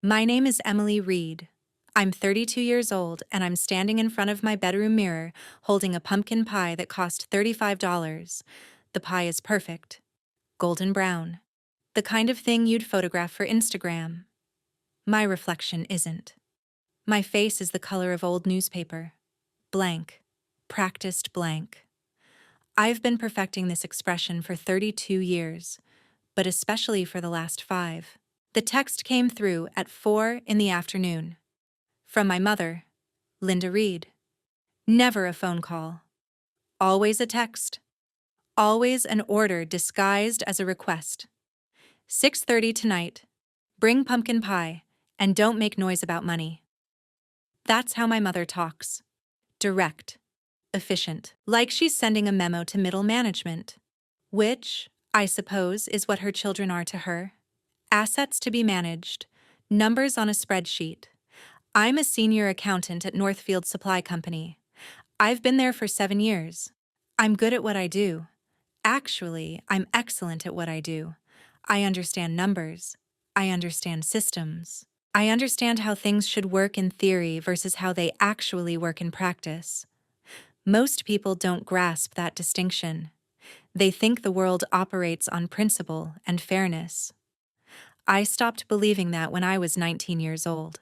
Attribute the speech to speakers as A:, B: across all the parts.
A: My name is Emily Reed. I'm 32 years old and I'm standing in front of my bedroom mirror holding a pumpkin pie that cost $35. The pie is perfect, golden brown, the kind of thing you'd photograph for Instagram. My reflection isn't. My face is the color of old newspaper. Blank. Practiced blank. I've been perfecting this expression for 32 years, but especially for the last 5. The text came through at 4 in the afternoon. From my mother, Linda Reed. Never a phone call. Always a text. Always an order disguised as a request. 6:30 tonight. Bring pumpkin pie and don't make noise about money. That's how my mother talks. Direct. Efficient. Like she's sending a memo to middle management. Which, I suppose, is what her children are to her. Assets to be managed. Numbers on a spreadsheet. I'm a senior accountant at Northfield Supply Company. I've been there for 7 years. I'm good at what I do. Actually, I'm excellent at what I do. I understand numbers. I understand systems. I understand how things should work in theory versus how they actually work in practice. Most people don't grasp that distinction. They think the world operates on principle and fairness. I stopped believing that when I was 19 years old.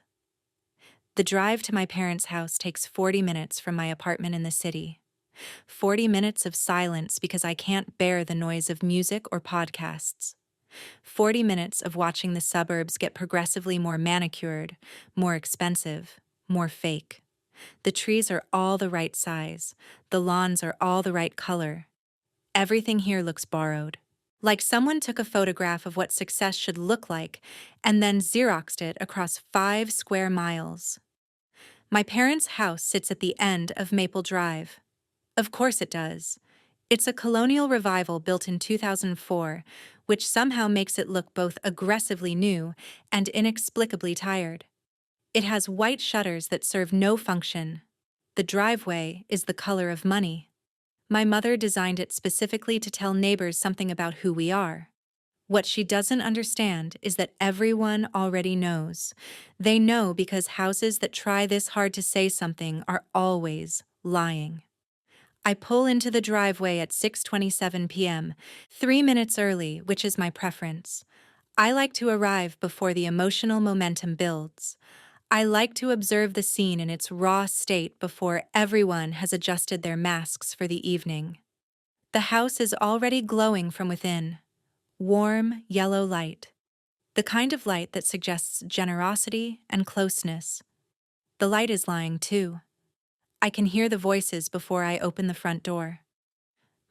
A: The drive to my parents' house takes 40 minutes from my apartment in the city. 40 minutes of silence because I can't bear the noise of music or podcasts. 40 minutes of watching the suburbs get progressively more manicured, more expensive, more fake. The trees are all the right size. The lawns are all the right color. Everything here looks borrowed. Like someone took a photograph of what success should look like and then Xeroxed it across 5 square miles. My parents' house sits at the end of Maple Drive. Of course it does. It's a colonial revival built in 2004, which somehow makes it look both aggressively new and inexplicably tired. It has white shutters that serve no function. The driveway is the color of money. My mother designed it specifically to tell neighbors something about who we are. What she doesn't understand is that everyone already knows. They know because houses that try this hard to say something are always lying. I pull into the driveway at 6:27 p.m., 3 minutes early, which is my preference. I like to arrive before the emotional momentum builds. I like to observe the scene in its raw state before everyone has adjusted their masks for the evening. The house is already glowing from within. Warm, yellow light. The kind of light that suggests generosity and closeness. The light is lying too. I can hear the voices before I open the front door.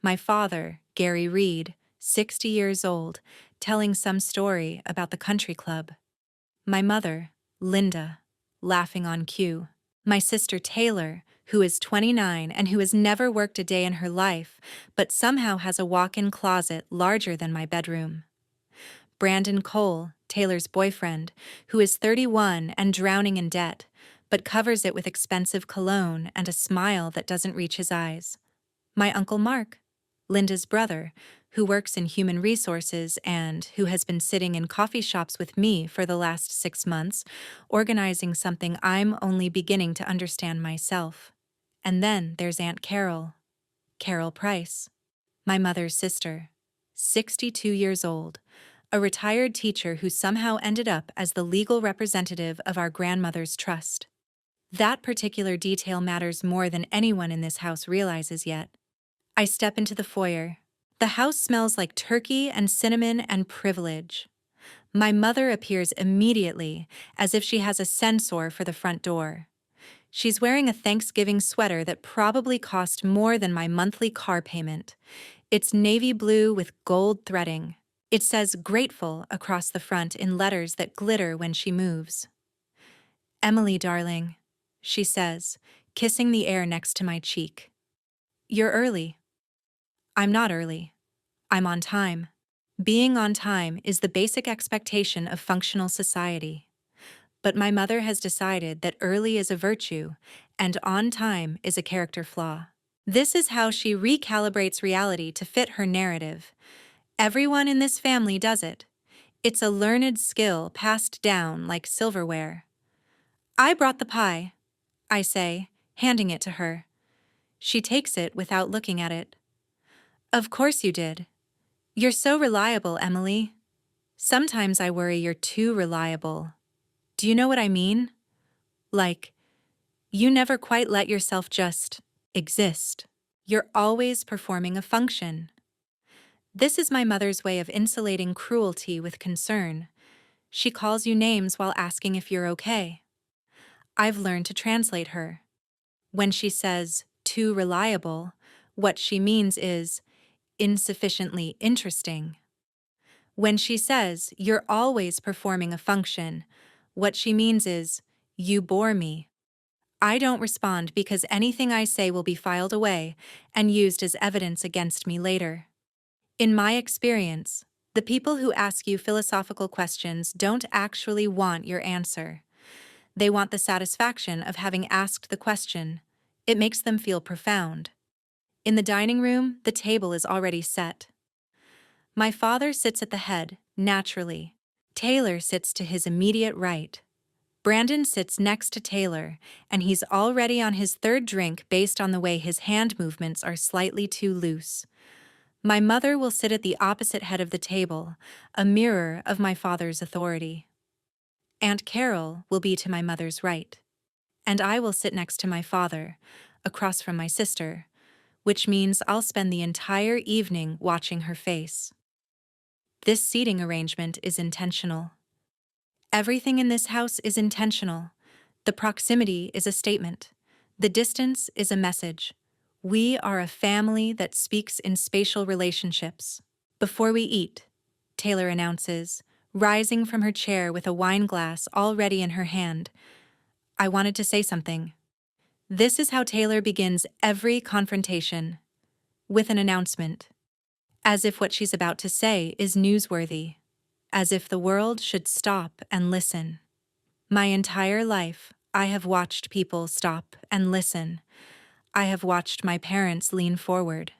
A: My father, Gary Reed, 60 years old, telling some story about the country club. My mother, Linda, laughing on cue. My sister Taylor, who is 29 and who has never worked a day in her life, but somehow has a walk-in closet larger than my bedroom. Brandon Cole, Taylor's boyfriend, who is 31 and drowning in debt, but covers it with expensive cologne and a smile that doesn't reach his eyes. My Uncle Mark, Linda's brother, who works in human resources and who has been sitting in coffee shops with me for the last 6 months, organizing something I'm only beginning to understand myself. And then there's Aunt Carol, Carol Price, my mother's sister, 62 years old, a retired teacher who somehow ended up as the legal representative of our grandmother's trust. That particular detail matters more than anyone in this house realizes yet. I step into the foyer. The house smells like turkey and cinnamon and privilege. My mother appears immediately, as if she has a sensor for the front door. She's wearing a Thanksgiving sweater that probably cost more than my monthly car payment. It's navy blue with gold threading. It says "Grateful" across the front in letters that glitter when she moves. "Emily, darling," she says, kissing the air next to my cheek. "You're early." I'm not early. I'm on time. Being on time is the basic expectation of functional society. But my mother has decided that early is a virtue and on time is a character flaw. This is how she recalibrates reality to fit her narrative. Everyone in this family does it. It's a learned skill passed down like silverware. I brought the pie, I say, handing it to her. She takes it without looking at it. Of course you did. You're so reliable, Emily. Sometimes I worry you're too reliable. Do you know what I mean? Like, you never quite let yourself just exist. You're always performing a function. This is my mother's way of insulating cruelty with concern. She calls you names while asking if you're okay. I've learned to translate her. When she says, too reliable, what she means is insufficiently interesting. When she says, you're always performing a function, what she means is, you bore me. I don't respond because anything I say will be filed away and used as evidence against me later. In my experience, the people who ask you philosophical questions don't actually want your answer. They want the satisfaction of having asked the question. It makes them feel profound. In the dining room, the table is already set. My father sits at the head, naturally. Taylor sits to his immediate right. Brandon sits next to Taylor, and he's already on his third drink based on the way his hand movements are slightly too loose. My mother will sit at the opposite head of the table, a mirror of my father's authority. Aunt Carol will be to my mother's right. And I will sit next to my father, across from my sister, which means I'll spend the entire evening watching her face. This seating arrangement is intentional. Everything in this house is intentional. The proximity is a statement. The distance is a message. We are a family that speaks in spatial relationships. Before we eat, Taylor announces, rising from her chair with a wine glass already in her hand, I wanted to say something. This is how Taylor begins every confrontation, with an announcement, as if what she's about to say is newsworthy, as if the world should stop and listen. My entire life, I have watched people stop and listen. I have watched my parents lean forward.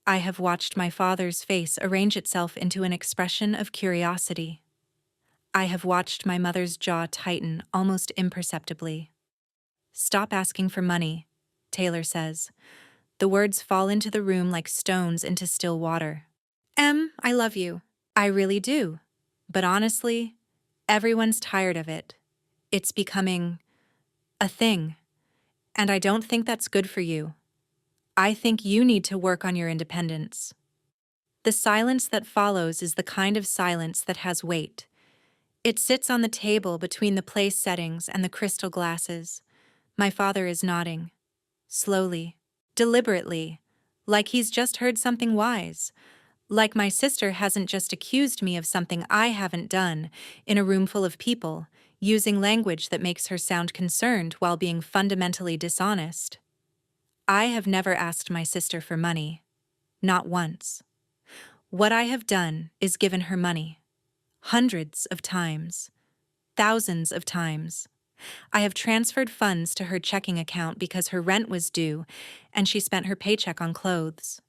A: I have watched my father's face arrange itself into an expression of curiosity. I have watched my mother's jaw tighten almost imperceptibly. Stop asking for money, Taylor says. The words fall into the room like stones into still water. I love you. I really do. But honestly, everyone's tired of it. It's becoming a thing. And I don't think that's good for you. I think you need to work on your independence. The silence that follows is the kind of silence that has weight. It sits on the table between the place settings and the crystal glasses. My father is nodding. Slowly, deliberately, like he's just heard something wise. Like my sister hasn't just accused me of something I haven't done in a room full of people, using language that makes her sound concerned while being fundamentally dishonest. I have never asked my sister for money. Not once. What I have done is given her money. Hundreds of times. Thousands of times. I have transferred funds to her checking account because her rent was due and she spent her paycheck on clothes.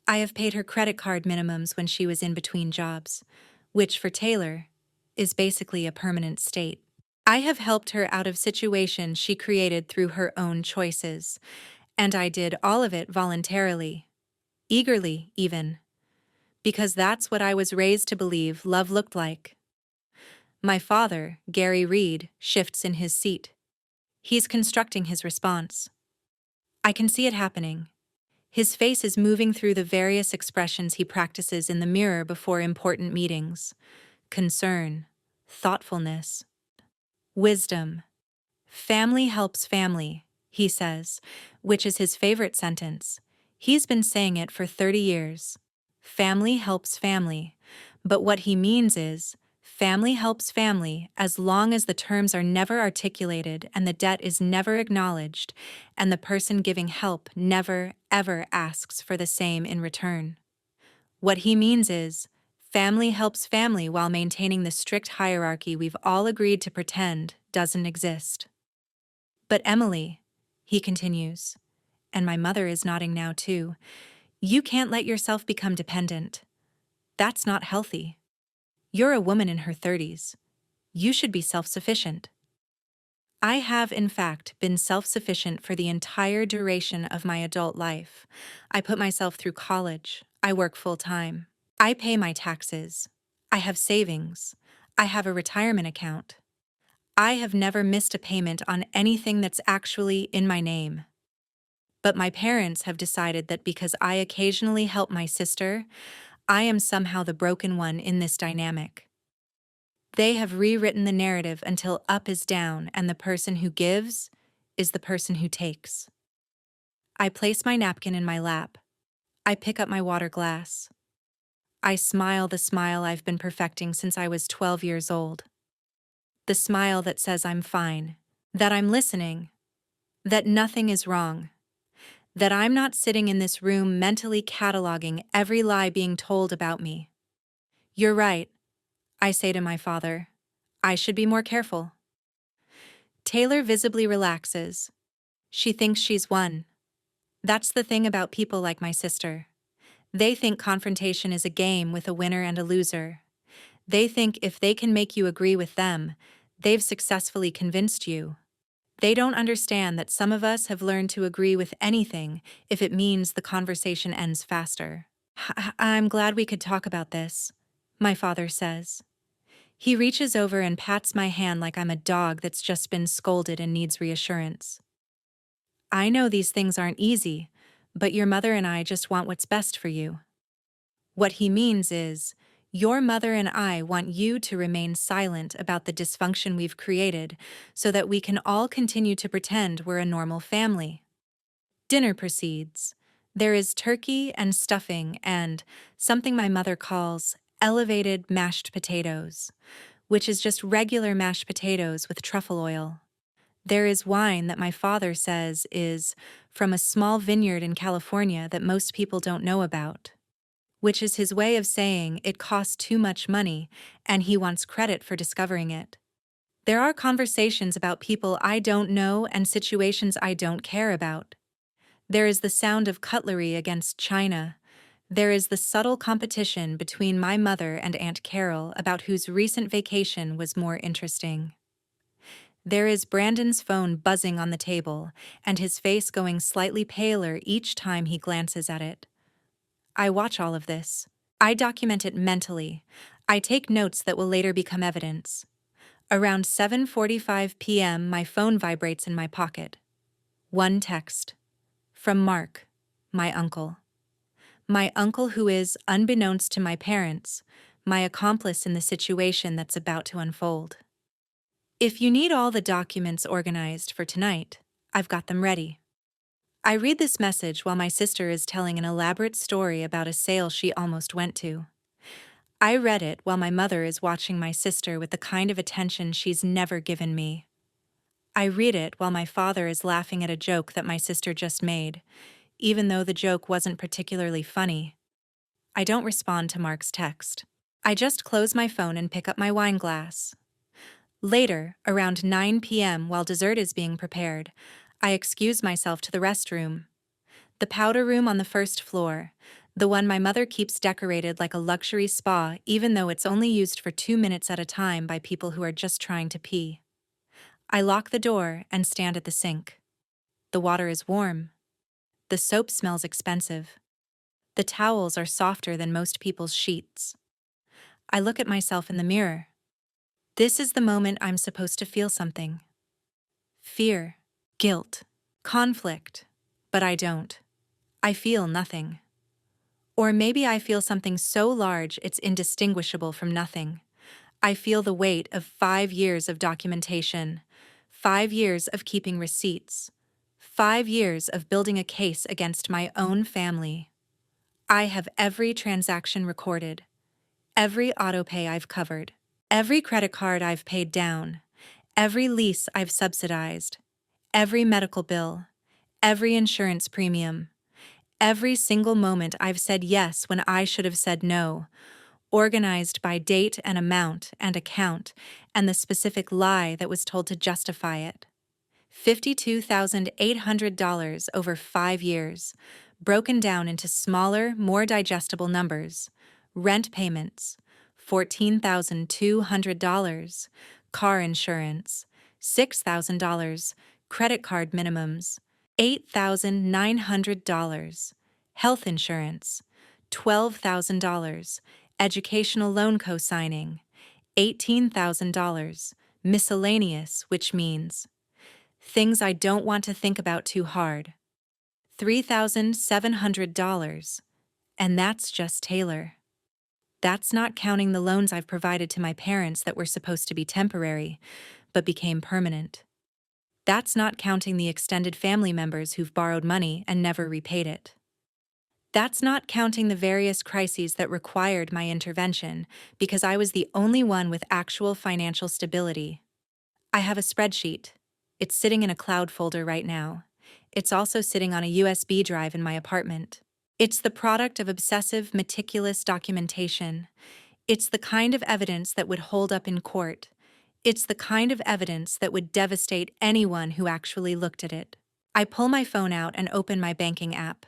A: I have paid her credit card minimums when she was in between jobs, which for Taylor is basically a permanent state. I have helped her out of situations she created through her own choices, and I did all of it voluntarily, eagerly even, because that's what I was raised to believe love looked like. My father, Gary Reed, shifts in his seat. He's constructing his response. I can see it happening. His face is moving through the various expressions he practices in the mirror before important meetings. Concern, thoughtfulness, wisdom. Family helps family, he says, which is his favorite sentence. He's been saying it for 30 years. Family helps family. But what he means is, family helps family as long as the terms are never articulated and the debt is never acknowledged, and the person giving help never, ever asks for the same in return. What he means is, family helps family while maintaining the strict hierarchy we've all agreed to pretend doesn't exist. But Emily, he continues, and my mother is nodding now too, you can't let yourself become dependent. That's not healthy. You're a woman in her 30s. You should be self-sufficient. I have, in fact, been self-sufficient for the entire duration of my adult life. I put myself through college. I work full-time. I pay my taxes. I have savings. I have a retirement account. I have never missed a payment on anything that's actually in my name. But my parents have decided that because I occasionally help my sister, I am somehow the broken one in this dynamic. They have rewritten the narrative until up is down and the person who gives is the person who takes. I place my napkin in my lap. I pick up my water glass. I smile the smile I've been perfecting since I was 12 years old. The smile that says I'm fine, that I'm listening, that nothing is wrong, that I'm not sitting in this room mentally cataloging every lie being told about me. You're right, I say to my father. I should be more careful. Taylor visibly relaxes. She thinks she's won. That's the thing about people like my sister. They think confrontation is a game with a winner and a loser. They think if they can make you agree with them, they've successfully convinced you. They don't understand that some of us have learned to agree with anything if it means the conversation ends faster. I'm glad we could talk about this, my father says. He reaches over and pats my hand like I'm a dog that's just been scolded and needs reassurance. I know these things aren't easy, but your mother and I just want what's best for you. What he means is, your mother and I want you to remain silent about the dysfunction we've created so that we can all continue to pretend we're a normal family. Dinner proceeds. There is turkey and stuffing and something my mother calls elevated mashed potatoes, which is just regular mashed potatoes with truffle oil. There is wine that my father says is from a small vineyard in California that most people don't know about, which is his way of saying it costs too much money and he wants credit for discovering it. There are conversations about people I don't know and situations I don't care about. There is the sound of cutlery against china. There is the subtle competition between my mother and Aunt Carol about whose recent vacation was more interesting. There is Brandon's phone buzzing on the table, and his face going slightly paler each time he glances at it. I watch all of this. I document it mentally. I take notes that will later become evidence. Around 7:45 p.m., my phone vibrates in my pocket. One text. From Mark, my uncle. My uncle who is, unbeknownst to my parents, my accomplice in the situation that's about to unfold. If you need all the documents organized for tonight, I've got them ready. I read this message while my sister is telling an elaborate story about a sale she almost went to. I read it while my mother is watching my sister with the kind of attention she's never given me. I read it while my father is laughing at a joke that my sister just made, even though the joke wasn't particularly funny. I don't respond to Mark's text. I just close my phone and pick up my wine glass. Later, around 9 p.m., while dessert is being prepared, I excuse myself to the restroom. The powder room on the first floor, the one my mother keeps decorated like a luxury spa even though it's only used for 2 minutes at a time by people who are just trying to pee. I lock the door and stand at the sink. The water is warm. The soap smells expensive. The towels are softer than most people's sheets. I look at myself in the mirror. This is the moment I'm supposed to feel something. Fear, guilt, conflict. But I don't. I feel nothing. Or maybe I feel something so large it's indistinguishable from nothing. I feel the weight of 5 years of documentation, 5 years of keeping receipts, 5 years of building a case against my own family. I have every transaction recorded, every autopay I've covered, every credit card I've paid down, every lease I've subsidized, every medical bill, every insurance premium, every single moment I've said yes when I should have said no, organized by date and amount and account and the specific lie that was told to justify it. $52,800 over 5 years, broken down into smaller, more digestible numbers, rent payments, $14,200. Car insurance, $6,000. Credit card minimums, $8,900. Health insurance, $12,000. Educational loan co-signing, $18,000. Miscellaneous, which means things I don't want to think about too hard, $3,700. And that's just Taylor. That's not counting the loans I've provided to my parents that were supposed to be temporary, but became permanent. That's not counting the extended family members who've borrowed money and never repaid it. That's not counting the various crises that required my intervention because I was the only one with actual financial stability. I have a spreadsheet. It's sitting in a cloud folder right now. It's also sitting on a USB drive in my apartment. It's the product of obsessive, meticulous documentation. It's the kind of evidence that would hold up in court. It's the kind of evidence that would devastate anyone who actually looked at it. I pull my phone out and open my banking app.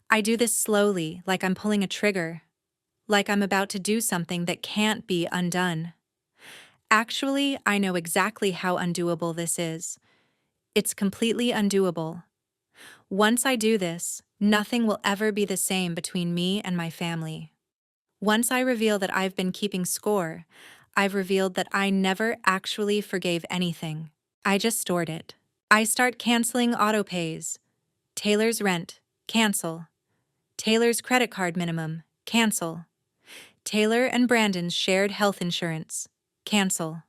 A: I do this slowly, like I'm pulling a trigger, like I'm about to do something that can't be undone. Actually, I know exactly how undoable this is. It's completely undoable. Once I do this, nothing will ever be the same between me and my family. Once I reveal that I've been keeping score, I've revealed that I never actually forgave anything. I just stored it. I start canceling autopays. Taylor's rent, cancel. Taylor's credit card minimum, cancel. Taylor and Brandon's shared health insurance, cancel.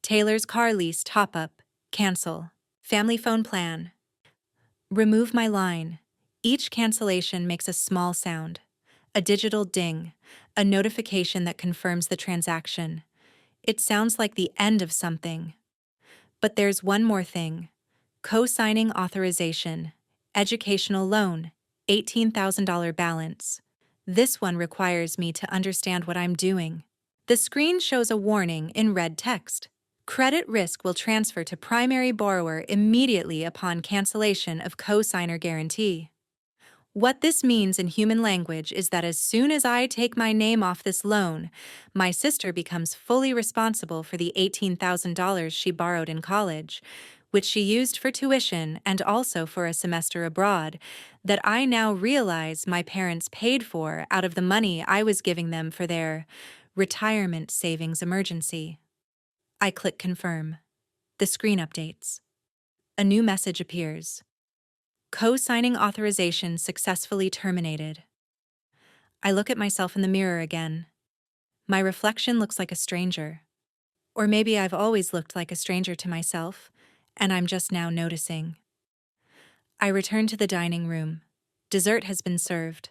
A: Taylor's car lease top-up, cancel. Family phone plan. Remove my line. Each cancellation makes a small sound. A digital ding, a notification that confirms the transaction. It sounds like the end of something. But there's one more thing. Co-signing authorization. Educational loan, $18,000 balance. This one requires me to understand what I'm doing. The screen shows a warning in red text. Credit risk will transfer to primary borrower immediately upon cancellation of co-signer guarantee. What this means in human language is that as soon as I take my name off this loan, my sister becomes fully responsible for the $18,000 she borrowed in college, which she used for tuition and also for a semester abroad, that I now realize my parents paid for out of the money I was giving them for their retirement savings emergency. I click confirm. The screen updates. A new message appears. Co-signing authorization successfully terminated. I look at myself in the mirror again. My reflection looks like a stranger. Or maybe I've always looked like a stranger to myself, and I'm just now noticing. I return to the dining room. Dessert has been served.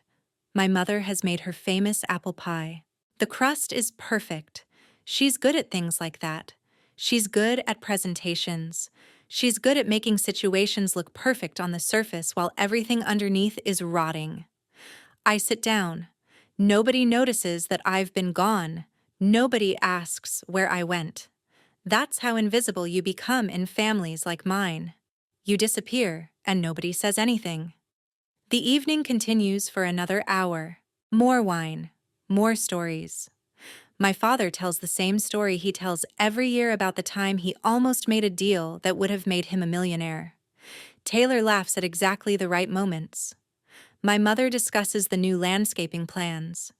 A: My mother has made her famous apple pie. The crust is perfect. She's good at things like that. She's good at presentations. She's good at making situations look perfect on the surface while everything underneath is rotting. I sit down. Nobody notices that I've been gone. Nobody asks where I went. That's how invisible you become in families like mine. You disappear, and nobody says anything. The evening continues for another hour. More wine, more stories. My father tells the same story he tells every year about the time he almost made a deal that would have made him a millionaire. Taylor laughs at exactly the right moments. My mother discusses the new landscaping plans.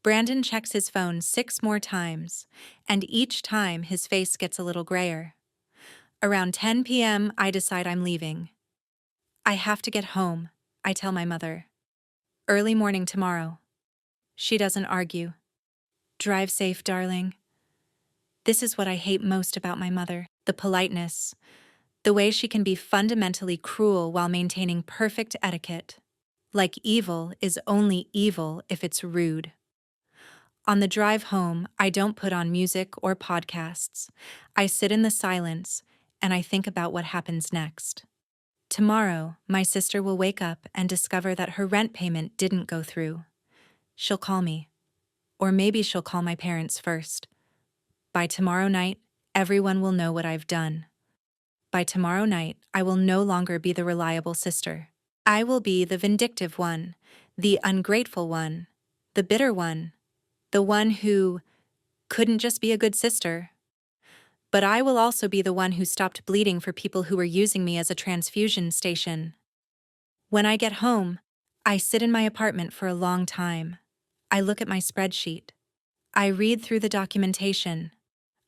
A: Brandon checks his phone 6 more times, and each time his face gets a little grayer. Around 10 p.m., I decide I'm leaving. I have to get home, I tell my mother. Early morning tomorrow. She doesn't argue. Drive safe, darling. This is what I hate most about my mother, the politeness, the way she can be fundamentally cruel while maintaining perfect etiquette. Like evil is only evil if it's rude. On the drive home, I don't put on music or podcasts. I sit in the silence, and I think about what happens next. Tomorrow, my sister will wake up and discover that her rent payment didn't go through. She'll call me. Or maybe she'll call my parents first. By tomorrow night, everyone will know what I've done. By tomorrow night, I will no longer be the reliable sister. I will be the vindictive one, the ungrateful one, the bitter one, the one who couldn't just be a good sister. But I will also be the one who stopped bleeding for people who were using me as a transfusion station. When I get home, I sit in my apartment for a long time. I look at my spreadsheet. I read through the documentation.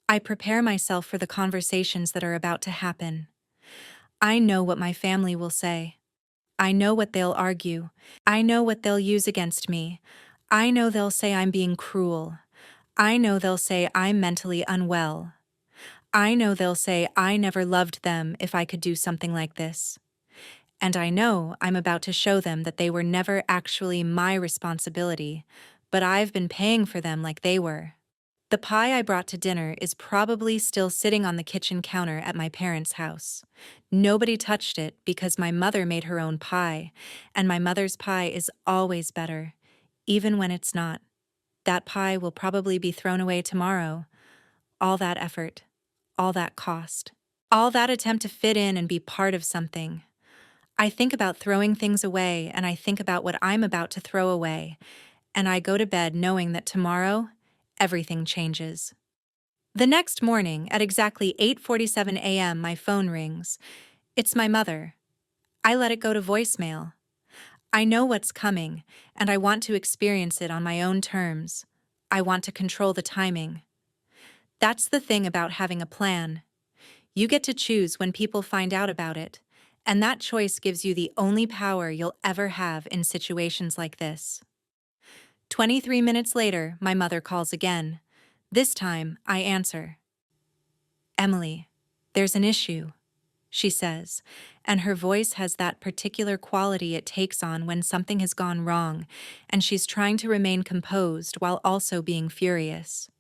A: I prepare myself for the conversations that are about to happen. I know what my family will say. I know what they'll argue. I know what they'll use against me. I know they'll say I'm being cruel. I know they'll say I'm mentally unwell. I know they'll say I never loved them if I could do something like this. And I know I'm about to show them that they were never actually my responsibility, but I've been paying for them like they were. The pie I brought to dinner is probably still sitting on the kitchen counter at my parents' house. Nobody touched it because my mother made her own pie, and my mother's pie is always better, even when it's not. That pie will probably be thrown away tomorrow. All that effort, all that cost, all that attempt to fit in and be part of something. I think about throwing things away, and I think about what I'm about to throw away, and I go to bed knowing that tomorrow, everything changes. The next morning, at exactly 8:47 a.m., my phone rings. It's my mother. I let it go to voicemail. I know what's coming, and I want to experience it on my own terms. I want to control the timing. That's the thing about having a plan. You get to choose when people find out about it, and that choice gives you the only power you'll ever have in situations like this. 23 minutes later, my mother calls again. This time, I answer. "Emily, there's an issue," she says, and her voice has that particular quality it takes on when something has gone wrong, and she's trying to remain composed while also being furious.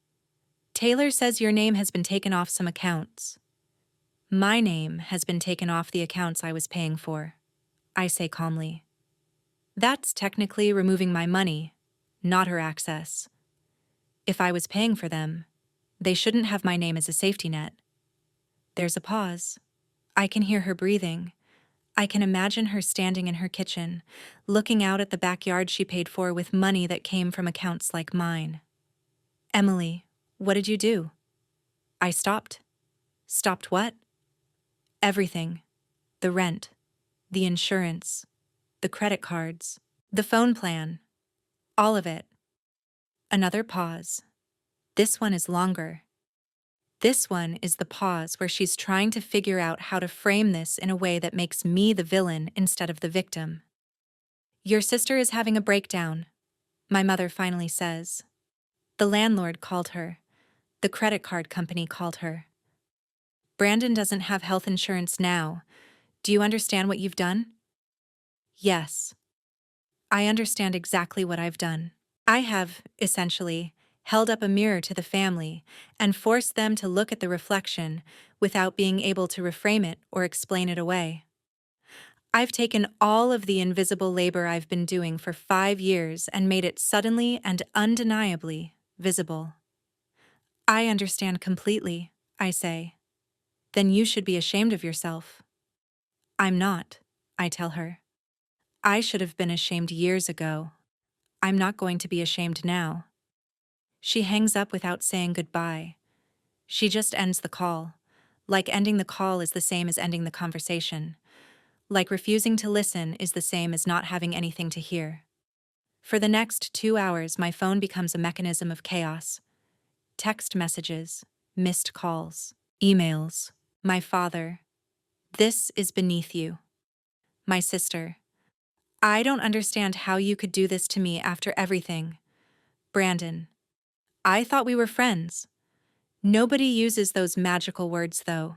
A: "Taylor says your name has been taken off some accounts." "My name has been taken off the accounts I was paying for," I say calmly. "That's technically removing my money, not her access. If I was paying for them, they shouldn't have my name as a safety net." There's a pause. I can hear her breathing. I can imagine her standing in her kitchen, looking out at the backyard she paid for with money that came from accounts like mine. "Emily, what did you do?" I stopped. Stopped what? Everything. The rent, the insurance, the credit cards, the phone plan, all of it. Another pause. This one is longer. This one is the pause where she's trying to figure out how to frame this in a way that makes me the villain instead of the victim. "Your sister is having a breakdown," my mother finally says. "The landlord called her. The credit card company called her. Brandon doesn't have health insurance now. Do you understand what you've done?" Yes. I understand exactly what I've done. I have, essentially, held up a mirror to the family and forced them to look at the reflection without being able to reframe it or explain it away. I've taken all of the invisible labor I've been doing for 5 years and made it suddenly and undeniably visible. "I understand completely," I say. "Then you should be ashamed of yourself." "I'm not," I tell her. "I should have been ashamed years ago. I'm not going to be ashamed now." She hangs up without saying goodbye. She just ends the call. Like ending the call is the same as ending the conversation. Like refusing to listen is the same as not having anything to hear. For the next 2 hours, my phone becomes a mechanism of chaos. Text messages, missed calls, emails. My father. "This is beneath you." My sister. "I don't understand how you could do this to me after everything." Brandon. "I thought we were friends." Nobody uses those magical words, though.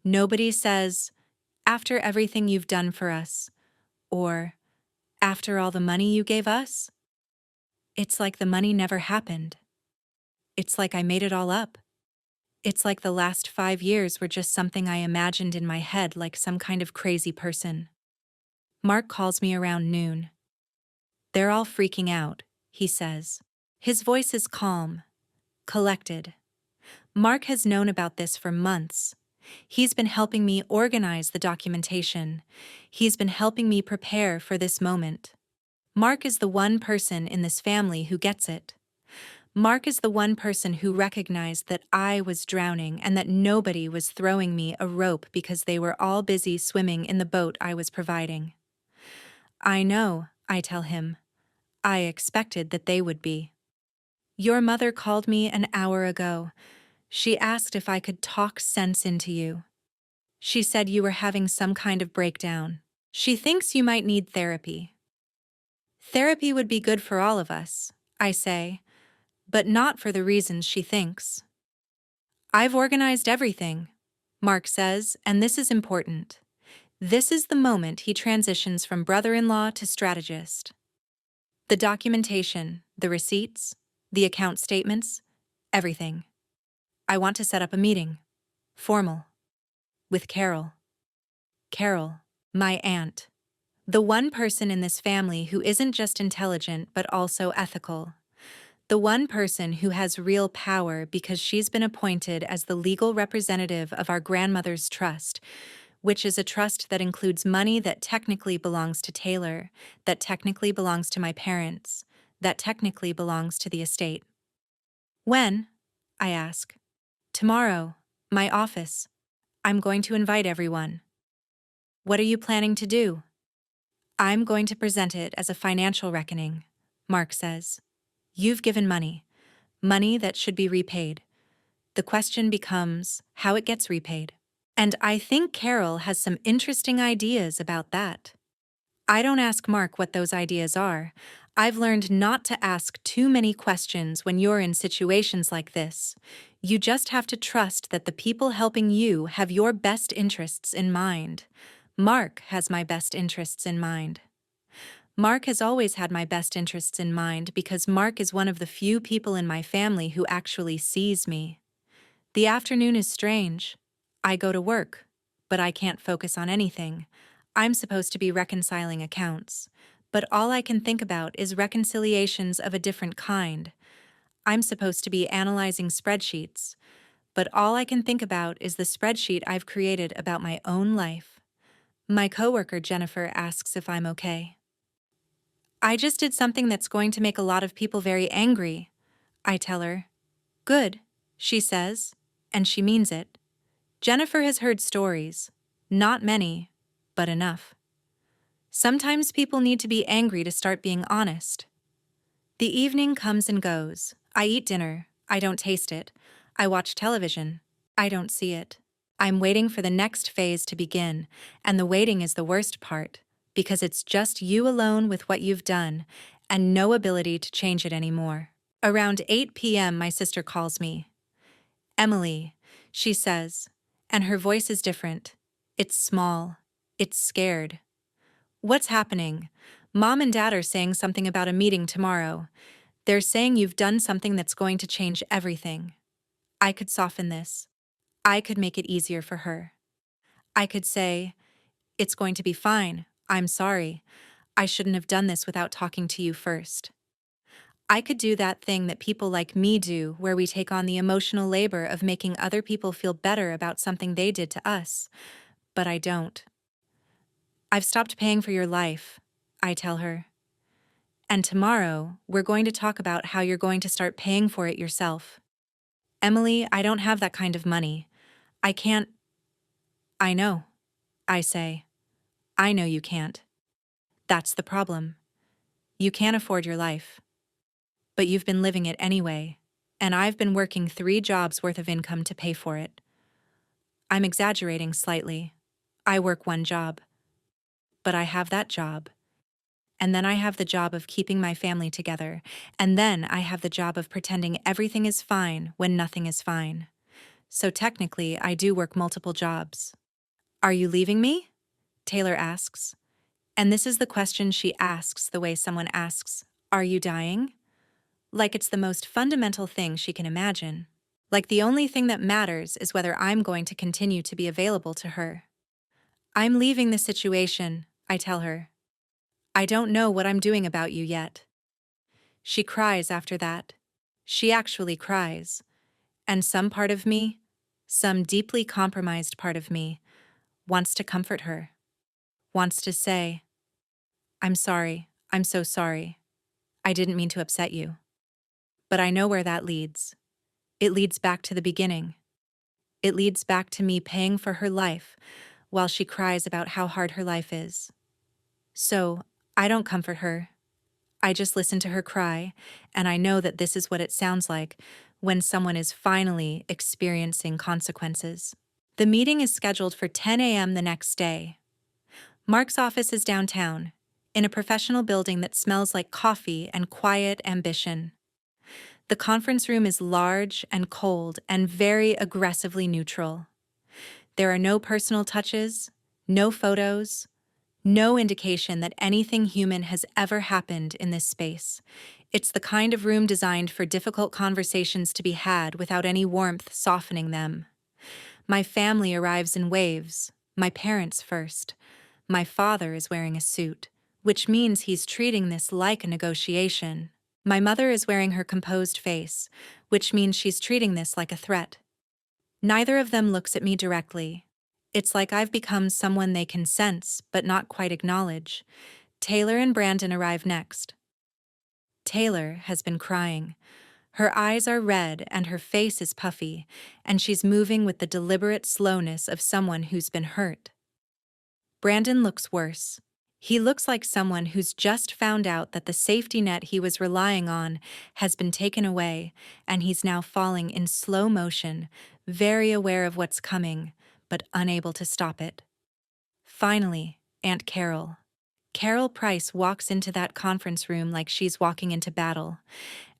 A: Nobody says, "After everything you've done for us," or "after all the money you gave us." It's like the money never happened. It's like I made it all up. It's like the last 5 years were just something I imagined in my head like some kind of crazy person. Mark calls me around noon. "They're all freaking out," he says. His voice is calm, collected. Mark has known about this for months. He's been helping me organize the documentation. He's been helping me prepare for this moment. Mark is the one person in this family who gets it. Mark is the one person who recognized that I was drowning and that nobody was throwing me a rope because they were all busy swimming in the boat I was providing. I know, I tell him. I expected that they would be. Your mother called me an hour ago. She asked if I could talk sense into you. She said you were having some kind of breakdown. She thinks you might need therapy. Therapy would be good for all of us, I say, but not for the reasons she thinks. I've organized everything, Mark says, and this is important. This is the moment he transitions from brother-in-law to strategist. The documentation, the receipts, the account statements, everything. I want to set up a meeting. Formal. With Carol. Carol, my aunt. The one person in this family who isn't just intelligent but also ethical. The one person who has real power because she's been appointed as the legal representative of our grandmother's trust, which is a trust that includes money that technically belongs to Taylor, that technically belongs to my parents, that technically belongs to the estate. When? I ask. Tomorrow. My office. I'm going to invite everyone. What are you planning to do? I'm going to present it as a financial reckoning, Mark says. You've given money. Money that should be repaid. The question becomes how it gets repaid. And I think Carol has some interesting ideas about that. I don't ask Mark what those ideas are. I've learned not to ask too many questions when you're in situations like this. You just have to trust that the people helping you have your best interests in mind. Mark has my best interests in mind. Mark has always had my best interests in mind because Mark is one of the few people in my family who actually sees me. The afternoon is strange. I go to work, but I can't focus on anything. I'm supposed to be reconciling accounts, but all I can think about is reconciliations of a different kind. I'm supposed to be analyzing spreadsheets, but all I can think about is the spreadsheet I've created about my own life. My coworker Jennifer asks if I'm okay. I just did something that's going to make a lot of people very angry, I tell her. Good, she says, and she means it. Jennifer has heard stories. Not many, but enough. Sometimes people need to be angry to start being honest. The evening comes and goes. I eat dinner. I don't taste it. I watch television. I don't see it. I'm waiting for the next phase to begin, and the waiting is the worst part, because it's just you alone with what you've done, and no ability to change it anymore. Around 8 p.m., my sister calls me. Emily, she says, and her voice is different. It's small. It's scared. What's happening? Mom and Dad are saying something about a meeting tomorrow. They're saying you've done something that's going to change everything. I could soften this. I could make it easier for her. I could say, it's going to be fine. I'm sorry. I shouldn't have done this without talking to you first. I could do that thing that people like me do, where we take on the emotional labor of making other people feel better about something they did to us. But I don't. I've stopped paying for your life, I tell her. And tomorrow, we're going to talk about how you're going to start paying for it yourself. Emily, I don't have that kind of money. I can't. I know, I say. I know you can't. That's the problem. You can't afford your life. But you've been living it anyway, and I've been working 3 jobs worth of income to pay for it. I'm exaggerating slightly. I work 1 job. But I have that job. And then I have the job of keeping my family together, and then I have the job of pretending everything is fine when nothing is fine. So technically, I do work multiple jobs. Are you leaving me? Taylor asks. And this is the question she asks the way someone asks, are you dying? Like it's the most fundamental thing she can imagine. Like the only thing that matters is whether I'm going to continue to be available to her. I'm leaving the situation, I tell her. I don't know what I'm doing about you yet. She cries after that. She actually cries. And some part of me, some deeply compromised part of me, wants to comfort her. Wants to say, I'm sorry, I'm so sorry. I didn't mean to upset you. But I know where that leads. It leads back to the beginning. It leads back to me paying for her life while she cries about how hard her life is. So, I don't comfort her. I just listen to her cry, and I know that this is what it sounds like when someone is finally experiencing consequences. The meeting is scheduled for 10 a.m. the next day. Mark's office is downtown, in a professional building that smells like coffee and quiet ambition. The conference room is large and cold and very aggressively neutral. There are no personal touches, no photos, no indication that anything human has ever happened in this space. It's the kind of room designed for difficult conversations to be had without any warmth softening them. My family arrives in waves, my parents first. My father is wearing a suit, which means he's treating this like a negotiation. My mother is wearing her composed face, which means she's treating this like a threat. Neither of them looks at me directly. It's like I've become someone they can sense, but not quite acknowledge. Taylor and Brandon arrive next. Taylor has been crying. Her eyes are red and her face is puffy, and she's moving with the deliberate slowness of someone who's been hurt. Brandon looks worse. He looks like someone who's just found out that the safety net he was relying on has been taken away, and he's now falling in slow motion, very aware of what's coming, but unable to stop it. Finally, Aunt Carol. Carol Price walks into that conference room like she's walking into battle,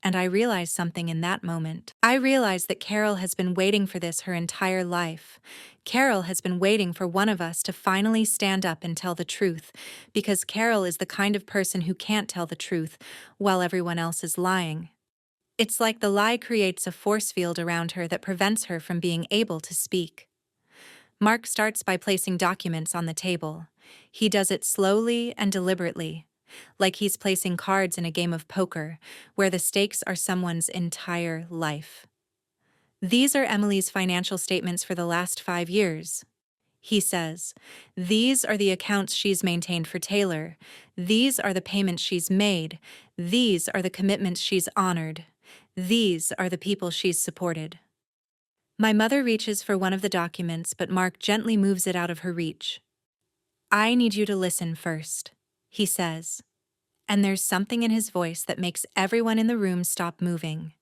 A: and I realize something in that moment. I realize that Carol has been waiting for this her entire life. Carol has been waiting for one of us to finally stand up and tell the truth, because Carol is the kind of person who can't tell the truth while everyone else is lying. It's like the lie creates a force field around her that prevents her from being able to speak. Mark starts by placing documents on the table. He does it slowly and deliberately, like he's placing cards in a game of poker, where the stakes are someone's entire life. These are Emily's financial statements for the last 5 years. He says, these are the accounts she's maintained for Taylor. These are the payments she's made. These are the commitments she's honored. These are the people she's supported. My mother reaches for one of the documents, but Mark gently moves it out of her reach. I need you to listen first, he says. And there's something in his voice that makes everyone in the room stop moving.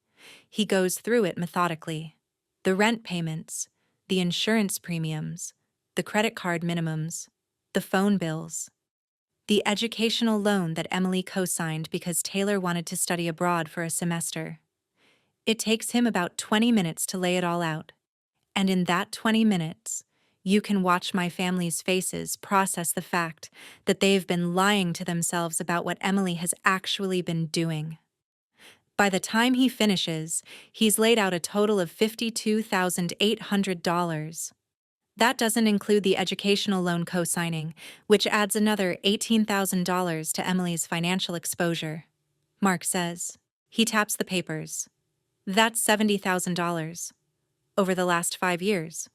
A: He goes through it methodically. The rent payments, the insurance premiums, the credit card minimums, the phone bills, the educational loan that Emily co-signed because Taylor wanted to study abroad for a semester. It takes him about 20 minutes to lay it all out. And in that 20 minutes, you can watch my family's faces process the fact that they've been lying to themselves about what Emily has actually been doing. By the time he finishes, he's laid out a total of $52,800. That doesn't include the educational loan co-signing, which adds another $18,000 to Emily's financial exposure. Mark says. He taps the papers. That's $70,000. Over the last 5 years.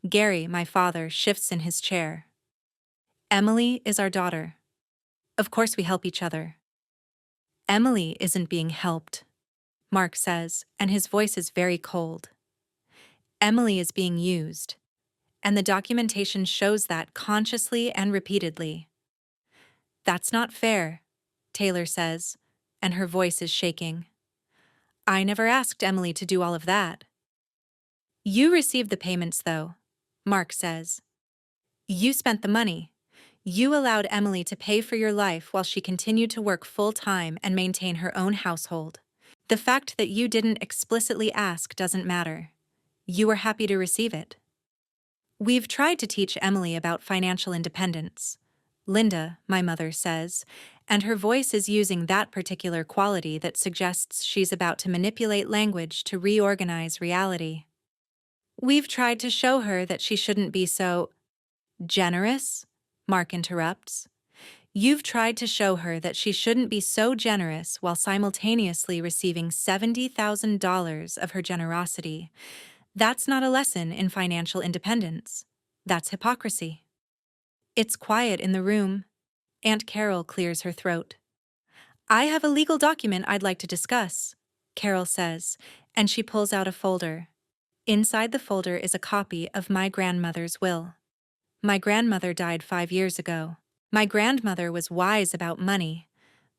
A: Gary, my father, shifts in his chair. Emily is our daughter. Of course we help each other. Emily isn't being helped, Mark says, and his voice is very cold. Emily is being used, and the documentation shows that consciously and repeatedly. That's not fair, Taylor says, and her voice is shaking. I never asked Emily to do all of that. You received the payments, though, Mark says. You spent the money. You allowed Emily to pay for your life while she continued to work full-time and maintain her own household. The fact that you didn't explicitly ask doesn't matter. You were happy to receive it. We've tried to teach Emily about financial independence. Linda, my mother says, and her voice is using that particular quality that suggests she's about to manipulate language to reorganize reality. We've tried to show her that she shouldn't be so generous, Mark interrupts. You've tried to show her that she shouldn't be so generous while simultaneously receiving $70,000 of her generosity. That's not a lesson in financial independence. That's hypocrisy. It's quiet in the room. Aunt Carol clears her throat. I have a legal document I'd like to discuss. Carol says, and she pulls out a folder. Inside the folder is a copy of my grandmother's will. My grandmother died 5 years ago. My grandmother was wise about money.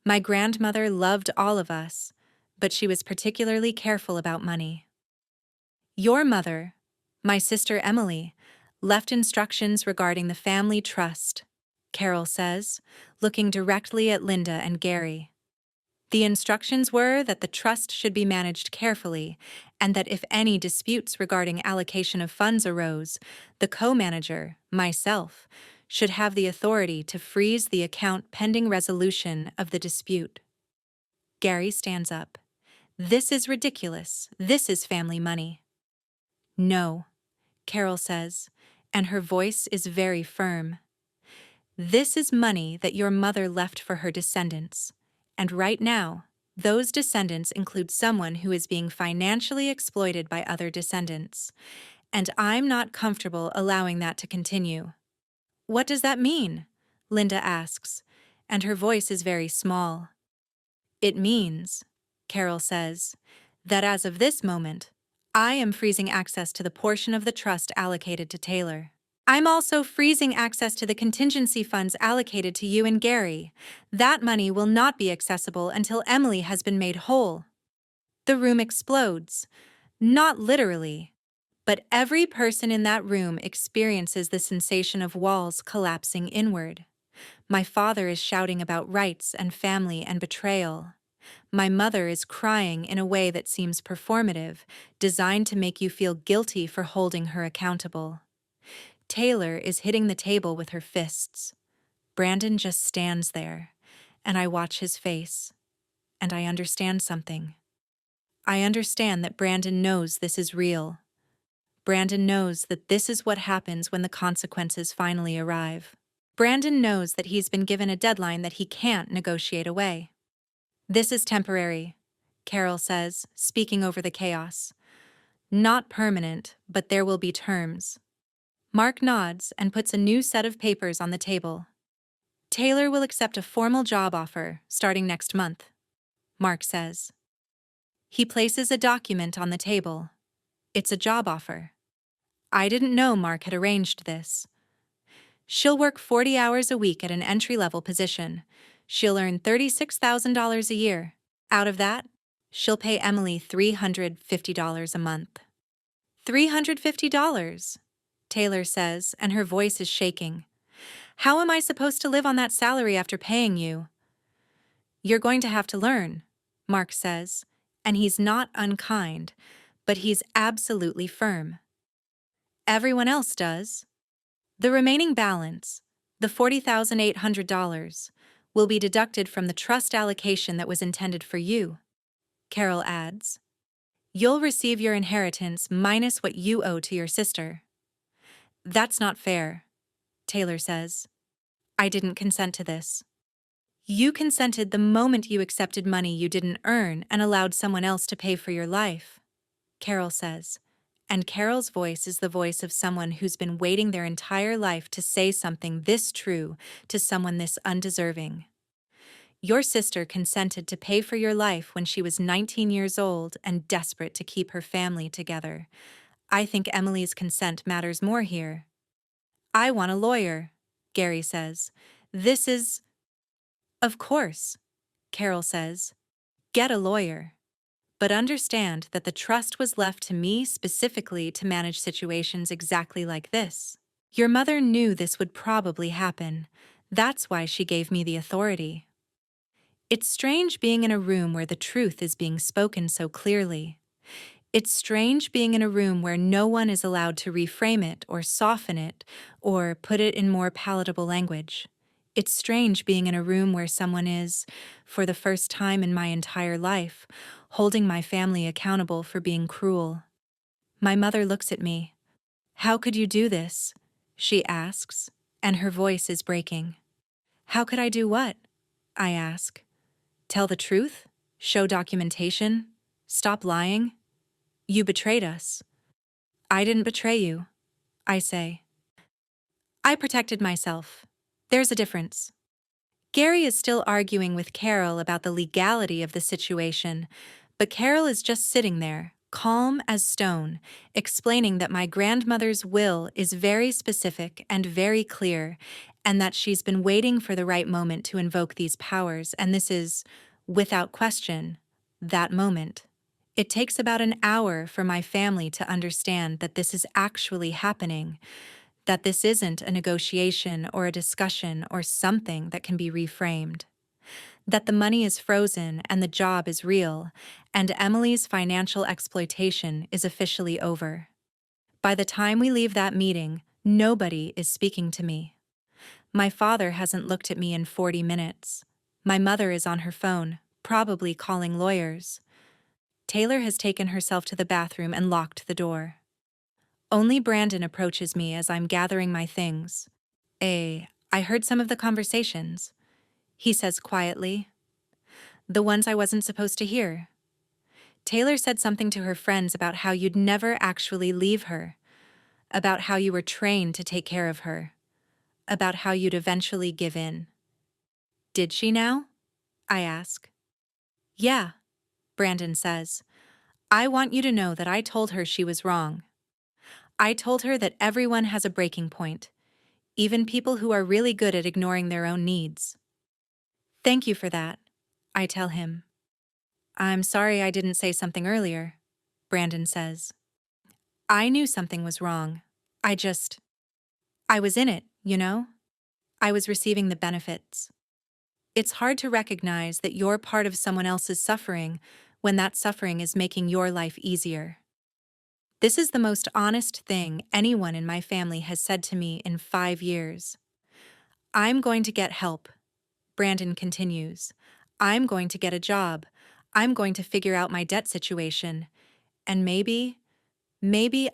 A: My grandmother loved all of us, but she was particularly careful about money. Your mother, my sister Emily, left instructions regarding the family trust, Carol says, looking directly at Linda and Gary. The instructions were that the trust should be managed carefully, and that if any disputes regarding allocation of funds arose, the co-manager, myself, should have the authority to freeze the account pending resolution of the dispute. Gary stands up. This is ridiculous. This is family money. No, Carol says, and her voice is very firm. This is money that your mother left for her descendants, and right now, those descendants include someone who is being financially exploited by other descendants, and I'm not comfortable allowing that to continue. What does that mean? Linda asks, and her voice is very small. It means, Carol says, that as of this moment, I am freezing access to the portion of the trust allocated to Taylor. I'm also freezing access to the contingency funds allocated to you and Gary. That money will not be accessible until Emily has been made whole. The room explodes. Not literally, but every person in that room experiences the sensation of walls collapsing inward. My father is shouting about rights and family and betrayal. My mother is crying in a way that seems performative, designed to make you feel guilty for holding her accountable. Taylor is hitting the table with her fists. Brandon just stands there, and I watch his face, and I understand something. I understand that Brandon knows this is real. Brandon knows that this is what happens when the consequences finally arrive. Brandon knows that he's been given a deadline that he can't negotiate away. This is temporary, Carol says, speaking over the chaos. Not permanent, but there will be terms. Mark nods and puts a new set of papers on the table. Taylor will accept a formal job offer starting next month, Mark says. He places a document on the table. It's a job offer. I didn't know Mark had arranged this. She'll work 40 hours a week at an entry-level position. She'll earn $36,000 a year. Out of that, she'll pay Emily $350 a month. $350, Taylor says, and her voice is shaking. How am I supposed to live on that salary after paying you? You're going to have to learn, Mark says, and he's not unkind, but he's absolutely firm. Everyone else does. The remaining balance, the $40,800, will be deducted from the trust allocation that was intended for you, Carol adds. You'll receive your inheritance minus what you owe to your sister. That's not fair, Taylor says. I didn't consent to this. You consented the moment you accepted money you didn't earn and allowed someone else to pay for your life, Carol says, and Carol's voice is the voice of someone who's been waiting their entire life to say something this true to someone this undeserving. Your sister consented to pay for your life when she was 19 years old and desperate to keep her family together. I think Emily's consent matters more here. I want a lawyer, Gary says. This is... Of course, Carol says. Get a lawyer. But understand that the trust was left to me specifically to manage situations exactly like this. Your mother knew this would probably happen. That's why she gave me the authority. It's strange being in a room where the truth is being spoken so clearly. It's strange being in a room where no one is allowed to reframe it or soften it or put it in more palatable language. It's strange being in a room where someone is, for the first time in my entire life, holding my family accountable for being cruel. My mother looks at me. How could you do this? She asks, and her voice is breaking. How could I do what? I ask. Tell the truth? Show documentation? Stop lying? You betrayed us. I didn't betray you, I say. I protected myself. There's a difference. Gary is still arguing with Carol about the legality of the situation, But Carol is just sitting there, calm as stone, explaining that my grandmother's will is very specific and very clear, and that she's been waiting for the right moment to invoke these powers, and this is, without question, that moment. It takes about an hour for my family to understand that this is actually happening, that this isn't a negotiation or a discussion or something that can be reframed, that the money is frozen and the job is real, and Emily's financial exploitation is officially over. By the time we leave that meeting, nobody is speaking to me. My father hasn't looked at me in 40 minutes. My mother is on her phone, probably calling lawyers. Taylor has taken herself to the bathroom and locked the door. Only Brandon approaches me as I'm gathering my things. I heard some of the conversations," he says quietly. "The ones I wasn't supposed to hear. Taylor said something to her friends about how you'd never actually leave her, about how you were trained to take care of her, about how you'd eventually give in." "Did she now?" I ask. "Yeah," Brandon says. "I want you to know that I told her she was wrong. I told her that everyone has a breaking point, even people who are really good at ignoring their own needs." "Thank you for that," I tell him. "I'm sorry I didn't say something earlier," Brandon says. "I knew something was wrong. I was in it, you know? I was receiving the benefits. It's hard to recognize that you're part of someone else's suffering when that suffering is making your life easier. This is the most honest thing anyone in my family has said to me in 5 years. I'm going to get help," Brandon continues. "I'm going to get a job. I'm going to figure out my debt situation. And maybe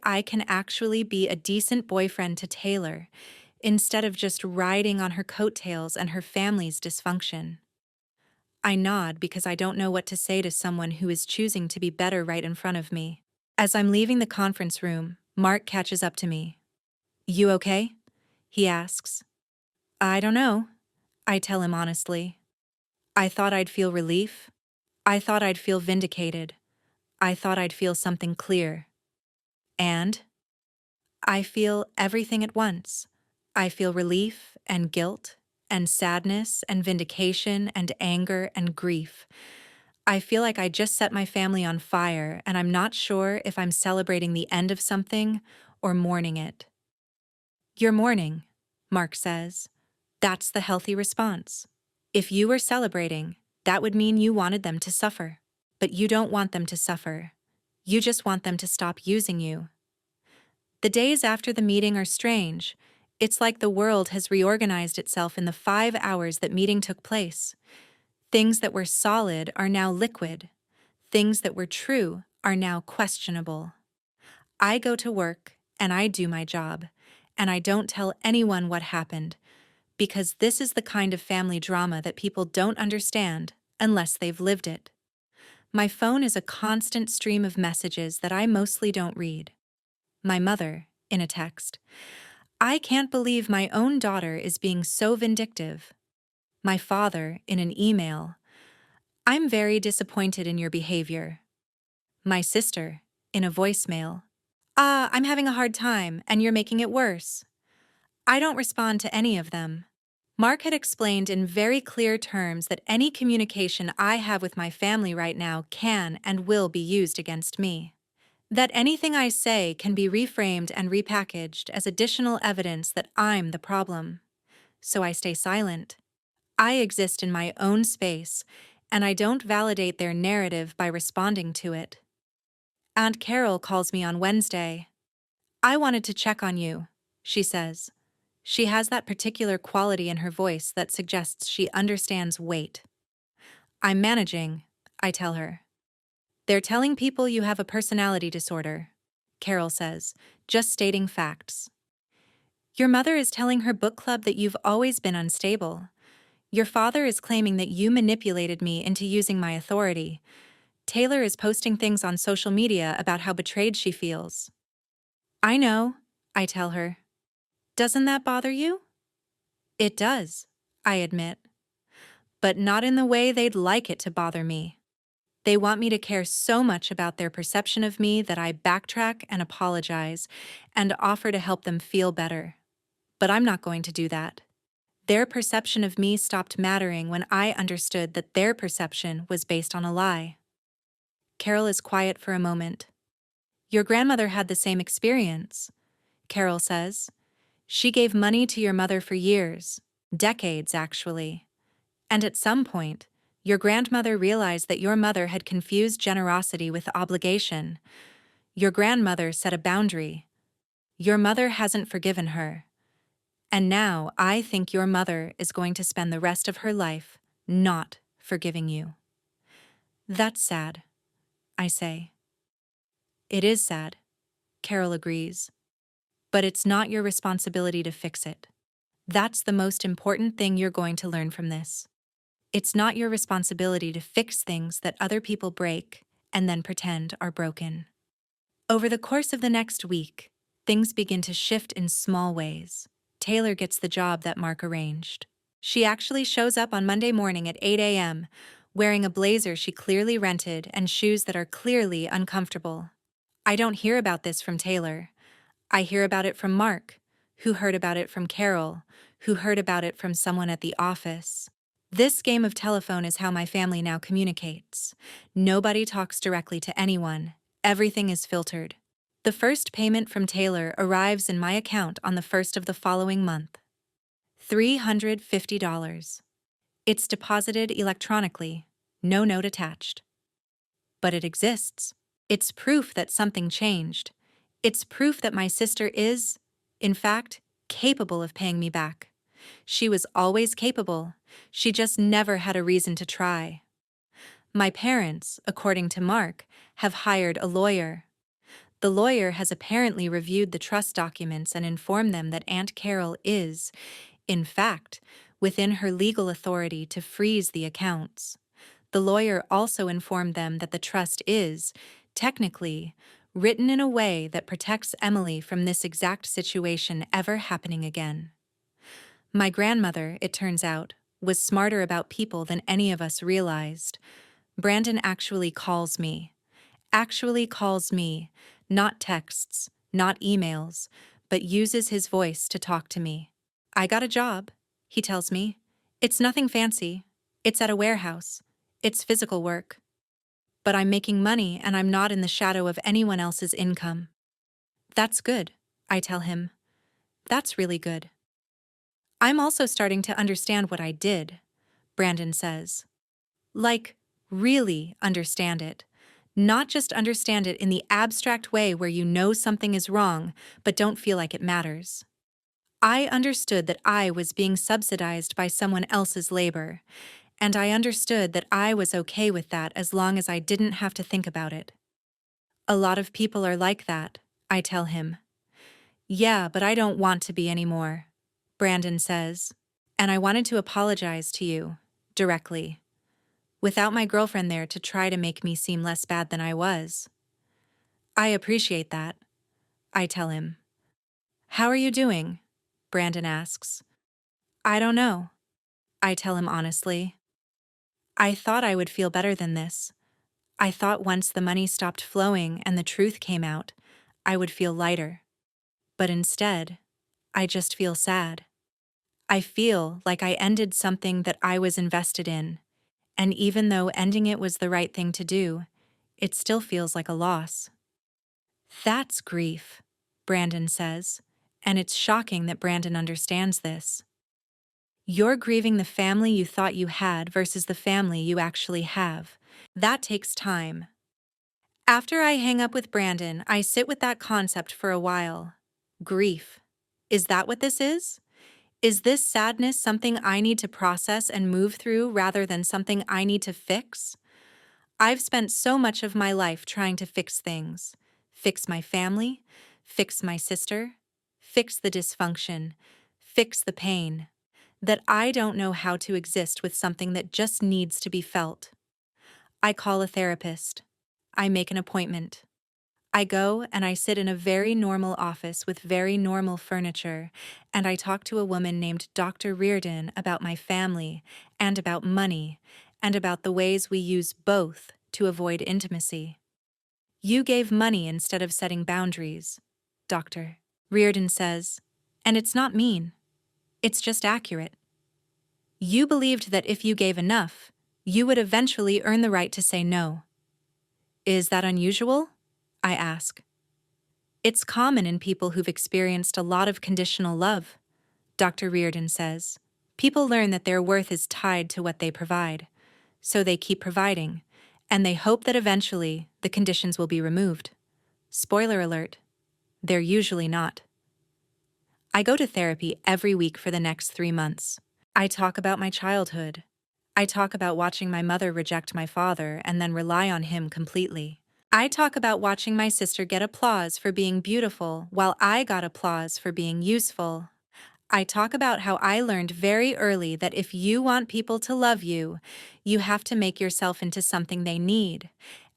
A: I can actually be a decent boyfriend to Taylor, instead of just riding on her coattails and her family's dysfunction." I nod because I don't know what to say to someone who is choosing to be better right in front of me. As I'm leaving the conference room, Mark catches up to me. "You okay?" he asks. "I don't know," I tell him honestly. "I thought I'd feel relief. I thought I'd feel vindicated. I thought I'd feel something clear. And I feel everything at once. I feel relief and guilt and sadness and vindication and anger and grief. I feel like I just set my family on fire, and I'm not sure if I'm celebrating the end of something or mourning it." "You're mourning," Mark says. "That's the healthy response. If you were celebrating, that would mean you wanted them to suffer. But you don't want them to suffer. You just want them to stop using you." The days after the meeting are strange. It's like the world has reorganized itself in the 5 hours that meeting took place. Things that were solid are now liquid. Things that were true are now questionable. I go to work and I do my job, and I don't tell anyone what happened, because this is the kind of family drama that people don't understand unless they've lived it. My phone is a constant stream of messages that I mostly don't read. My mother, in a text, "I can't believe my own daughter is being so vindictive." My father, in an email, "I'm very disappointed in your behavior." My sister, in a voicemail, I'm having a hard time, and you're making it worse." I don't respond to any of them. Mark had explained in very clear terms that any communication I have with my family right now can and will be used against me. That anything I say can be reframed and repackaged as additional evidence that I'm the problem. So I stay silent. I exist in my own space, and I don't validate their narrative by responding to it. Aunt Carol calls me on Wednesday. "I wanted to check on you," she says. She has that particular quality in her voice that suggests she understands weight. "I'm managing," I tell her. "They're telling people you have a personality disorder," Carol says, just stating facts. "Your mother is telling her book club that you've always been unstable. Your father is claiming that you manipulated me into using my authority. Taylor is posting things on social media about how betrayed she feels." "I know," I tell her. "Doesn't that bother you?" "It does," I admit. "But not in the way they'd like it to bother me." They want me to care so much about their perception of me that I backtrack and apologize and offer to help them feel better. But I'm not going to do that. Their perception of me stopped mattering when I understood that their perception was based on a lie. Carol is quiet for a moment. Your grandmother had the same experience, Carol says. She gave money to your mother for years, decades actually. And at some point, your grandmother realized that your mother had confused generosity with obligation. Your grandmother set a boundary. Your mother hasn't forgiven her. And now I think your mother is going to spend the rest of her life not forgiving you. That's sad, I say. It is sad, Carol agrees. But it's not your responsibility to fix it. That's the most important thing you're going to learn from this. It's not your responsibility to fix things that other people break and then pretend are broken. Over the course of the next week, things begin to shift in small ways. Taylor gets the job that Mark arranged. She actually shows up on Monday morning at 8 a.m., wearing a blazer she clearly rented and shoes that are clearly uncomfortable. I don't hear about this from Taylor. I hear about it from Mark, who heard about it from Carol, who heard about it from someone at the office. This game of telephone is how my family now communicates. Nobody talks directly to anyone. Everything is filtered. The first payment from Taylor arrives in my account on the first of the following month. $350. It's deposited electronically, no note attached. But it exists. It's proof that something changed. It's proof that my sister is, in fact, capable of paying me back. She was always capable. She just never had a reason to try. My parents, according to Mark, have hired a lawyer. The lawyer has apparently reviewed the trust documents and informed them that Aunt Carol is, in fact, within her legal authority to freeze the accounts. The lawyer also informed them that the trust is, technically, written in a way that protects Emily from this exact situation ever happening again. My grandmother, it turns out, was smarter about people than any of us realized. Brandon actually calls me. Not texts, not emails, but uses his voice to talk to me. I got a job, he tells me. It's nothing fancy. It's at a warehouse. It's physical work. But I'm making money and I'm not in the shadow of anyone else's income. That's good, I tell him. That's really good. I'm also starting to understand what I did, Brandon says. Like, really understand it. Not just understand it in the abstract way where you know something is wrong, but don't feel like it matters. I understood that I was being subsidized by someone else's labor, and I understood that I was okay with that as long as I didn't have to think about it. A lot of people are like that, I tell him. Yeah, but I don't want to be anymore, Brandon says. And I wanted to apologize to you, directly, without my girlfriend there to try to make me seem less bad than I was. I appreciate that, I tell him. How are you doing? Brandon asks. I don't know, I tell him honestly. I thought I would feel better than this. I thought once the money stopped flowing and the truth came out, I would feel lighter. But instead, I just feel sad. I feel like I ended something that I was invested in, and even though ending it was the right thing to do, it still feels like a loss. That's grief, Brandon says, and it's shocking that Brandon understands this. You're grieving the family you thought you had versus the family you actually have. That takes time. After I hang up with Brandon, I sit with that concept for a while. Grief. Is that what this is? Is this sadness something I need to process and move through rather than something I need to fix? I've spent so much of my life trying to fix things. Fix my family, fix my sister, fix the dysfunction, fix the pain, that I don't know how to exist with something that just needs to be felt. I call a therapist. I make an appointment. I go and I sit in a very normal office with very normal furniture, and I talk to a woman named Dr. Reardon about my family, and about money, and about the ways we use both to avoid intimacy. You gave money instead of setting boundaries, Dr. Reardon says, and it's not mean. It's just accurate. You believed that if you gave enough, you would eventually earn the right to say no. Is that unusual? I ask. It's common in people who've experienced a lot of conditional love, Dr. Reardon says. People learn that their worth is tied to what they provide, so they keep providing, and they hope that eventually the conditions will be removed. Spoiler alert, they're usually not. I go to therapy every week for the next 3 months. I talk about my childhood. I talk about watching my mother reject my father and then rely on him completely. I talk about watching my sister get applause for being beautiful while I got applause for being useful. I talk about how I learned very early that if you want people to love you, you have to make yourself into something they need.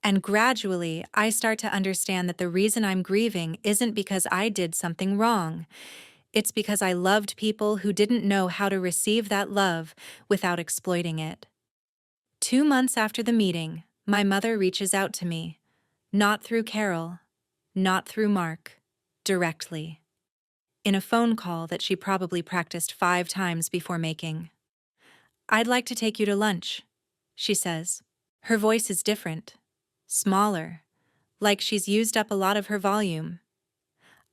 A: And gradually, I start to understand that the reason I'm grieving isn't because I did something wrong. It's because I loved people who didn't know how to receive that love without exploiting it. 2 months after the meeting, my mother reaches out to me. Not through Carol, not through Mark, directly. In a phone call that she probably practiced 5 times before making. I'd like to take you to lunch, she says. Her voice is different, smaller, like she's used up a lot of her volume.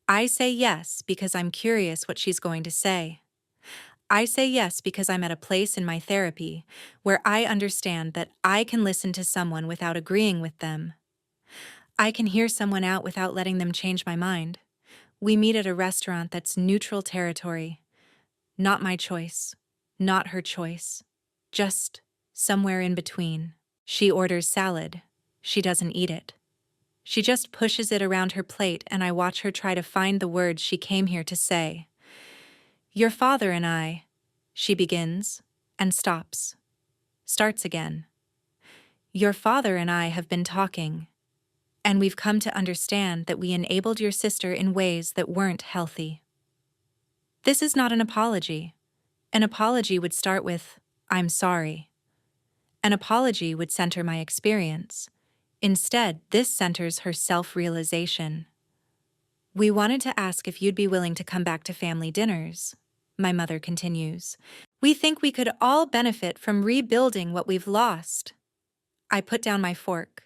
A: I say yes because I'm curious what she's going to say. I say yes because I'm at a place in my therapy where I understand that I can listen to someone without agreeing with them. I can hear someone out without letting them change my mind. We meet at a restaurant that's neutral territory. Not my choice. Not her choice. Just somewhere in between. She orders salad. She doesn't eat it. She just pushes it around her plate, and I watch her try to find the words she came here to say. Your father and I, she begins, and stops. Starts again. Your father and I have been talking, and we've come to understand that we enabled your sister in ways that weren't healthy. This is not an apology. An apology would start with, I'm sorry. An apology would center my experience. Instead, this centers her self-realization. We wanted to ask if you'd be willing to come back to family dinners, my mother continues. We think we could all benefit from rebuilding what we've lost. I put down my fork.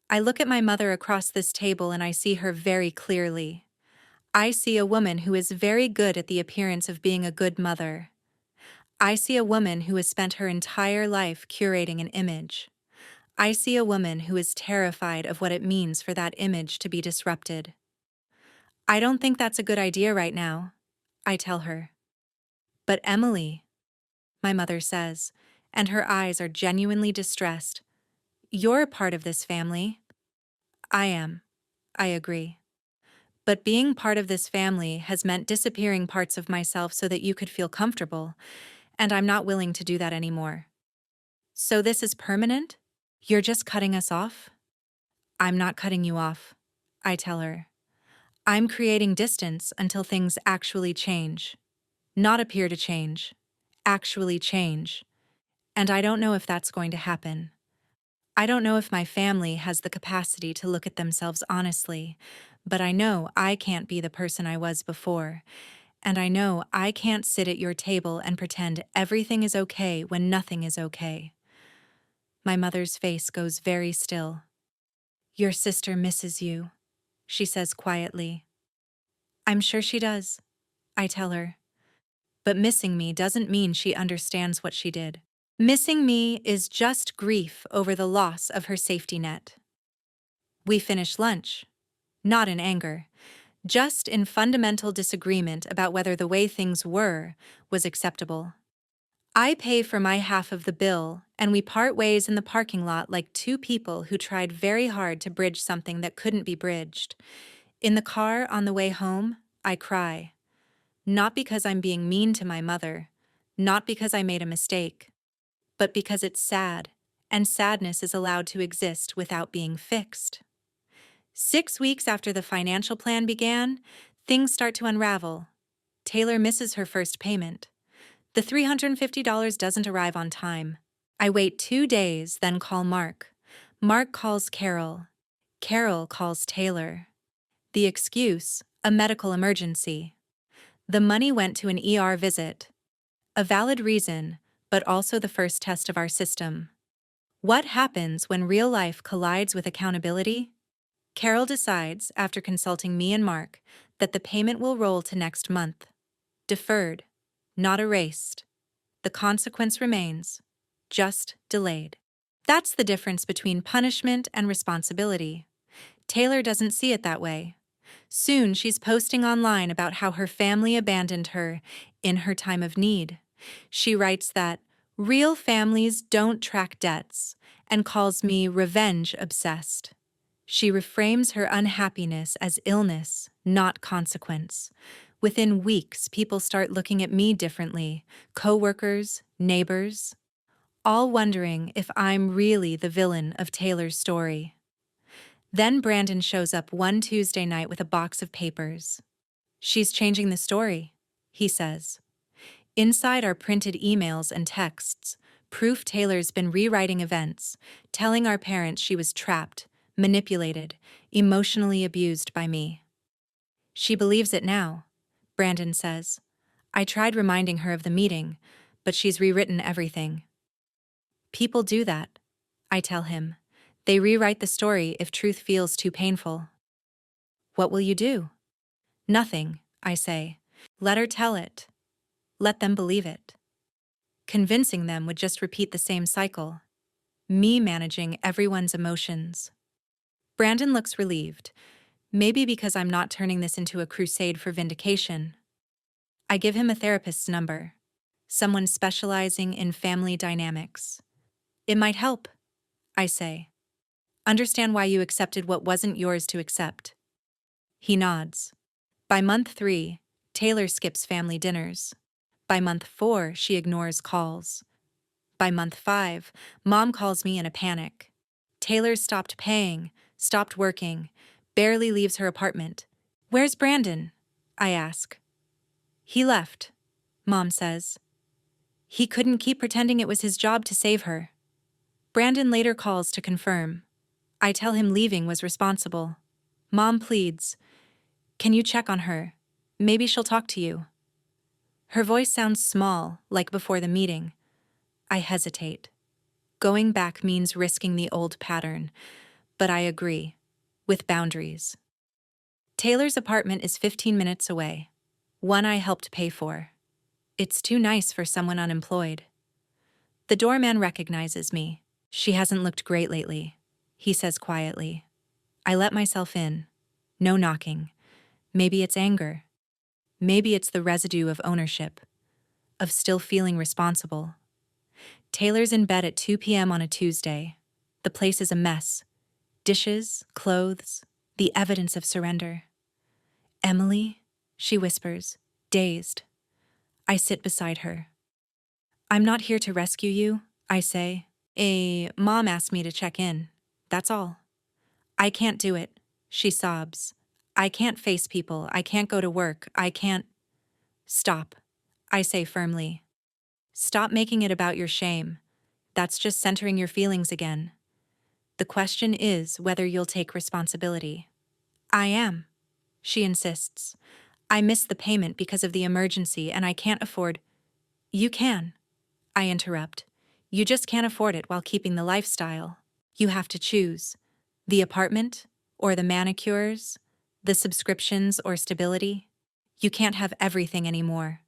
A: I look at my mother across this table and I see her very clearly. I see a woman who is very good at the appearance of being a good mother. I see a woman who has spent her entire life curating an image. I see a woman who is terrified of what it means for that image to be disrupted. I don't think that's a good idea right now, I tell her. But Emily, my mother says, and her eyes are genuinely distressed. You're a part of this family. I am, I agree. But being part of this family has meant disappearing parts of myself so that you could feel comfortable, and I'm not willing to do that anymore. So this is permanent? You're just cutting us off? I'm not cutting you off, I tell her. I'm creating distance until things actually change. Not appear to change. Actually change. And I don't know if that's going to happen. I don't know if my family has the capacity to look at themselves honestly, but I know I can't be the person I was before. And I know I can't sit at your table and pretend everything is okay when nothing is okay. My mother's face goes very still. Your sister misses you, she says quietly. I'm sure she does, I tell her. But missing me doesn't mean she understands what she did. Missing me is just grief over the loss of her safety net. We finish lunch, not in anger, just in fundamental disagreement about whether the way things were was acceptable. I pay for my half of the bill, and we part ways in the parking lot like two people who tried very hard to bridge something that couldn't be bridged. In the car on the way home, I cry. Not because I'm being mean to my mother, not because I made a mistake, but because it's sad, and sadness is allowed to exist without being fixed. 6 weeks after the financial plan began, things start to unravel. Taylor misses her first payment. The $350 doesn't arrive on time. I wait 2 days, then call Mark. Mark calls Carol. Carol calls Taylor. The excuse, a medical emergency. The money went to an ER visit. A valid reason, but also the first test of our system. What happens when real life collides with accountability? Carol decides, after consulting me and Mark, that the payment will roll to next month. Deferred, not erased. The consequence remains, just delayed. That's the difference between punishment and responsibility. Taylor doesn't see it that way. Soon she's posting online about how her family abandoned her in her time of need. She writes that real families don't track debts and calls me revenge-obsessed. She reframes her unhappiness as illness, not consequence. Within weeks, people start looking at me differently, coworkers, neighbors, all wondering if I'm really the villain of Taylor's story. Then Brandon shows up one Tuesday night with a box of papers. "She's changing the story," he says. Inside are printed emails and texts, proof Taylor's been rewriting events, telling our parents she was trapped, manipulated, emotionally abused by me. "She believes it now," Brandon says. "I tried reminding her of the meeting, but she's rewritten everything." "People do that," I tell him. "They rewrite the story if truth feels too painful." "What will you do?" "Nothing," I say. "Let her tell it. Let them believe it." Convincing them would just repeat the same cycle. Me managing everyone's emotions. Brandon looks relieved, maybe because I'm not turning this into a crusade for vindication. I give him a therapist's number, someone specializing in family dynamics. "It might help," I say. "Understand why you accepted what wasn't yours to accept." He nods. By month 3, Taylor skips family dinners. By month 4, she ignores calls. By month 5, Mom calls me in a panic. Taylor's stopped paying, stopped working, barely leaves her apartment. "Where's Brandon?" I ask. "He left," Mom says. "He couldn't keep pretending it was his job to save her." Brandon later calls to confirm. I tell him leaving was responsible. Mom pleads, "Can you check on her? Maybe she'll talk to you." Her voice sounds small, like before the meeting. I hesitate. Going back means risking the old pattern, but I agree, with boundaries. Taylor's apartment is 15 minutes away, one I helped pay for. It's too nice for someone unemployed. The doorman recognizes me. "She hasn't looked great lately," he says quietly. I let myself in. No knocking. Maybe it's anger. Maybe it's the residue of ownership, of still feeling responsible. Taylor's in bed at 2 p.m. on a Tuesday. The place is a mess. Dishes, clothes, the evidence of surrender. "Emily," she whispers, dazed. I sit beside her. "I'm not here to rescue you," I say. Mom asked me to check in. That's all." "I can't do it," she sobs. "I can't face people. I can't go to work. I can't." "Stop," I say firmly. "Stop making it about your shame. That's just centering your feelings again. The question is whether you'll take responsibility." "I am," she insists. "I missed the payment because of the emergency and I can't afford—" "You can," I interrupt. "You just can't afford it while keeping the lifestyle. You have to choose. The apartment, or the manicures, the subscriptions or stability. You can't have everything anymore."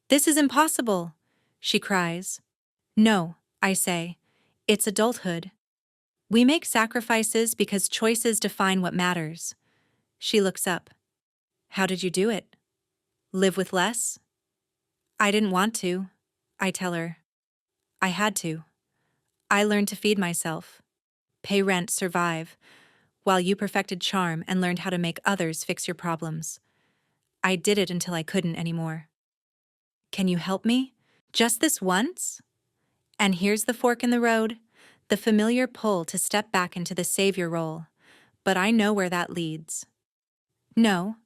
A: "This is impossible," she cries. "No," I say. "It's adulthood. We make sacrifices because choices define what matters." She looks up. "How did you do it? Live with less?" "I didn't want to," I tell her. "I had to. I learned to feed myself, pay rent, survive, while you perfected charm and learned how to make others fix your problems. I did it until I couldn't anymore." "Can you help me? Just this once?" And here's the fork in the road, the familiar pull to step back into the savior role. But I know where that leads. "No,"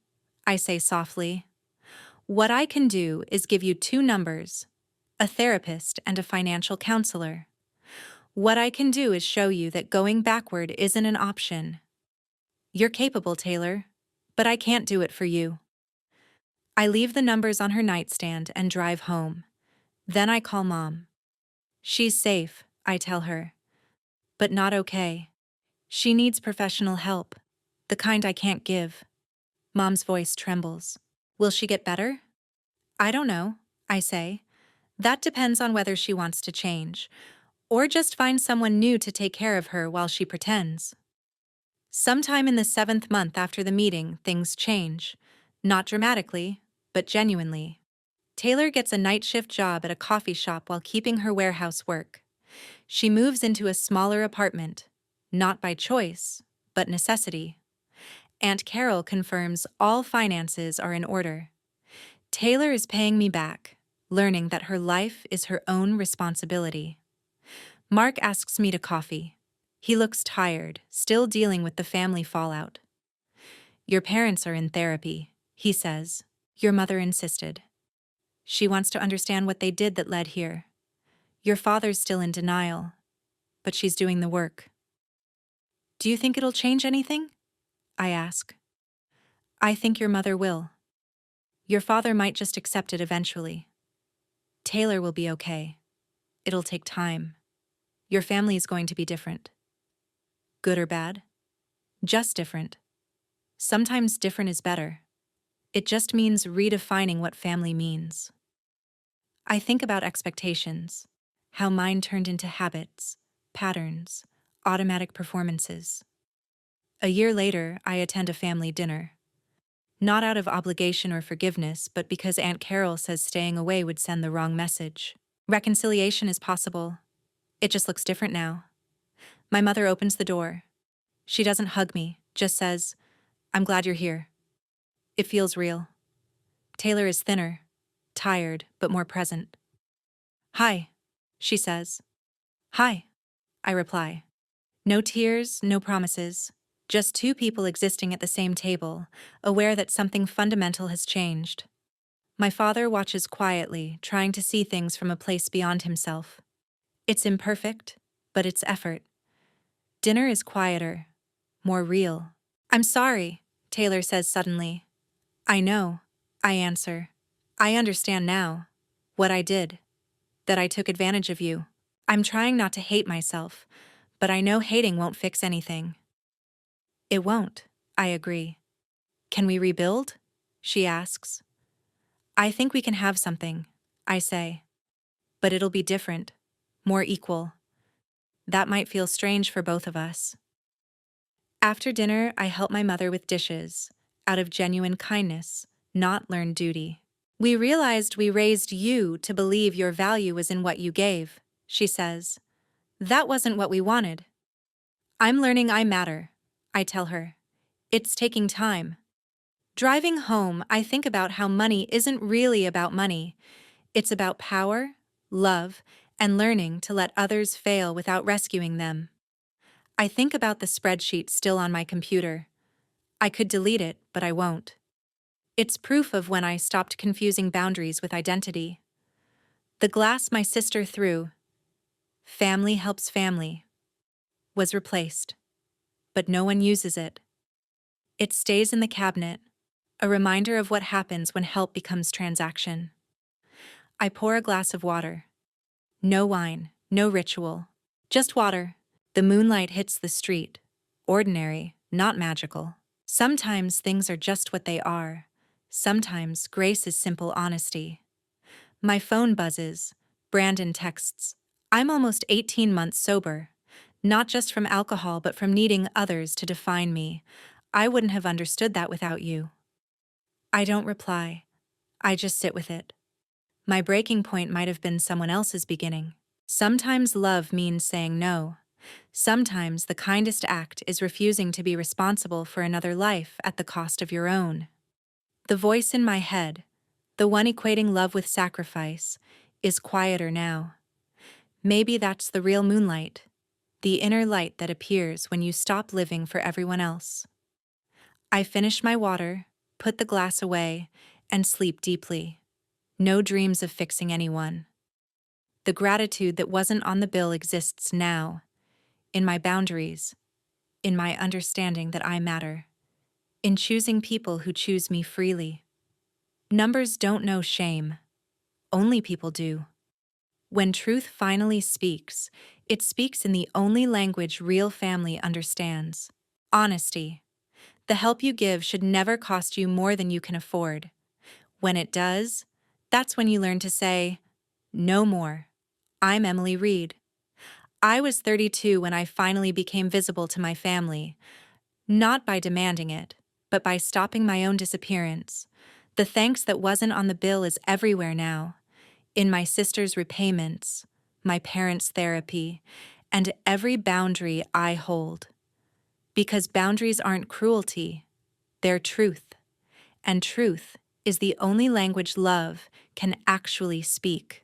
A: I say softly. "What I can do is give you 2 numbers, a therapist and a financial counselor. What I can do is show you that going backward isn't an option. You're capable, Taylor, but I can't do it for you. I leave the numbers on her nightstand and drive home. Then I call Mom. She's safe, I tell her, but not okay. She needs professional help, the kind I can't give. Mom's voice trembles. Will she get better? I don't know, I say. That depends on whether she wants to change, or just find someone new to take care of her while she pretends. Sometime in the 7th month after the meeting, things change. Not dramatically, but genuinely. Taylor gets a night shift job at a coffee shop while keeping her warehouse work. She moves into a smaller apartment, not by choice, but necessity. Aunt Carol confirms all finances are in order. Taylor is paying me back, learning that her life is her own responsibility. Mark asks me to coffee. He looks tired, still dealing with the family fallout. Your parents are in therapy, he says. Your mother insisted. She wants to understand what they did that led here. Your father's still in denial, but she's doing the work. Do you think it'll change anything? I ask. I think your mother will. Your father might just accept it eventually. Taylor will be okay. It'll take time. Your family is going to be different. Good or bad? Just different. Sometimes different is better. It just means redefining what family means. I think about expectations, how mine turned into habits, patterns, automatic performances. A year later, I attend a family dinner. Not out of obligation or forgiveness, but because Aunt Carol says staying away would send the wrong message. Reconciliation is possible. It just looks different now. My mother opens the door. She doesn't hug me, just says, "I'm glad you're here." It feels real. Taylor is thinner, tired, but more present. "Hi," she says. "Hi," I reply. No tears, no promises. Just two people existing at the same table, aware that something fundamental has changed. My father watches quietly, trying to see things from a place beyond himself. It's imperfect, but it's effort. Dinner is quieter, more real. "I'm sorry," Taylor says suddenly. "I know," I answer. "I understand now. What I did. That I took advantage of you. I'm trying not to hate myself, but I know hating won't fix anything." "It won't," I agree. "Can we rebuild?" she asks. "I think we can have something," I say. "But it'll be different, more equal." That might feel strange for both of us. After dinner, I help my mother with dishes, out of genuine kindness, not learned duty. "We realized we raised you to believe your value was in what you gave," she says. "That wasn't what we wanted." "I'm learning I matter," I tell her. "It's taking time." Driving home, I think about how money isn't really about money. It's about power, love, and learning to let others fail without rescuing them. I think about the spreadsheet still on my computer. I could delete it, but I won't. It's proof of when I stopped confusing boundaries with identity. The glass my sister threw, "Family helps family," was replaced, but no one uses it. It stays in the cabinet, a reminder of what happens when help becomes transaction. I pour a glass of water. No wine, no ritual, just water. The moonlight hits the street. Ordinary, not magical. Sometimes things are just what they are. Sometimes grace is simple honesty. My phone buzzes. Brandon texts. "I'm almost 18 months sober. Not just from alcohol, but from needing others to define me. I wouldn't have understood that without you." I don't reply. I just sit with it. My breaking point might have been someone else's beginning. Sometimes love means saying no. Sometimes the kindest act is refusing to be responsible for another life at the cost of your own. The voice in my head, the one equating love with sacrifice, is quieter now. Maybe that's the real moonlight, the inner light that appears when you stop living for everyone else. I finish my water, put the glass away, and sleep deeply. No dreams of fixing anyone. The gratitude that wasn't on the bill exists now, in my boundaries, in my understanding that I matter, in choosing people who choose me freely. Numbers don't know shame, only people do. When truth finally speaks, it speaks in the only language real family understands: honesty. The help you give should never cost you more than you can afford. When it does, that's when you learn to say, "No more." I'm Emily Reed. I was 32 when I finally became visible to my family, not by demanding it, but by stopping my own disappearance. The thanks that wasn't on the bill is everywhere now, in my sister's repayments, my parents' therapy, and every boundary I hold. Because boundaries aren't cruelty, they're truth, and truth is the only language love can actually speak.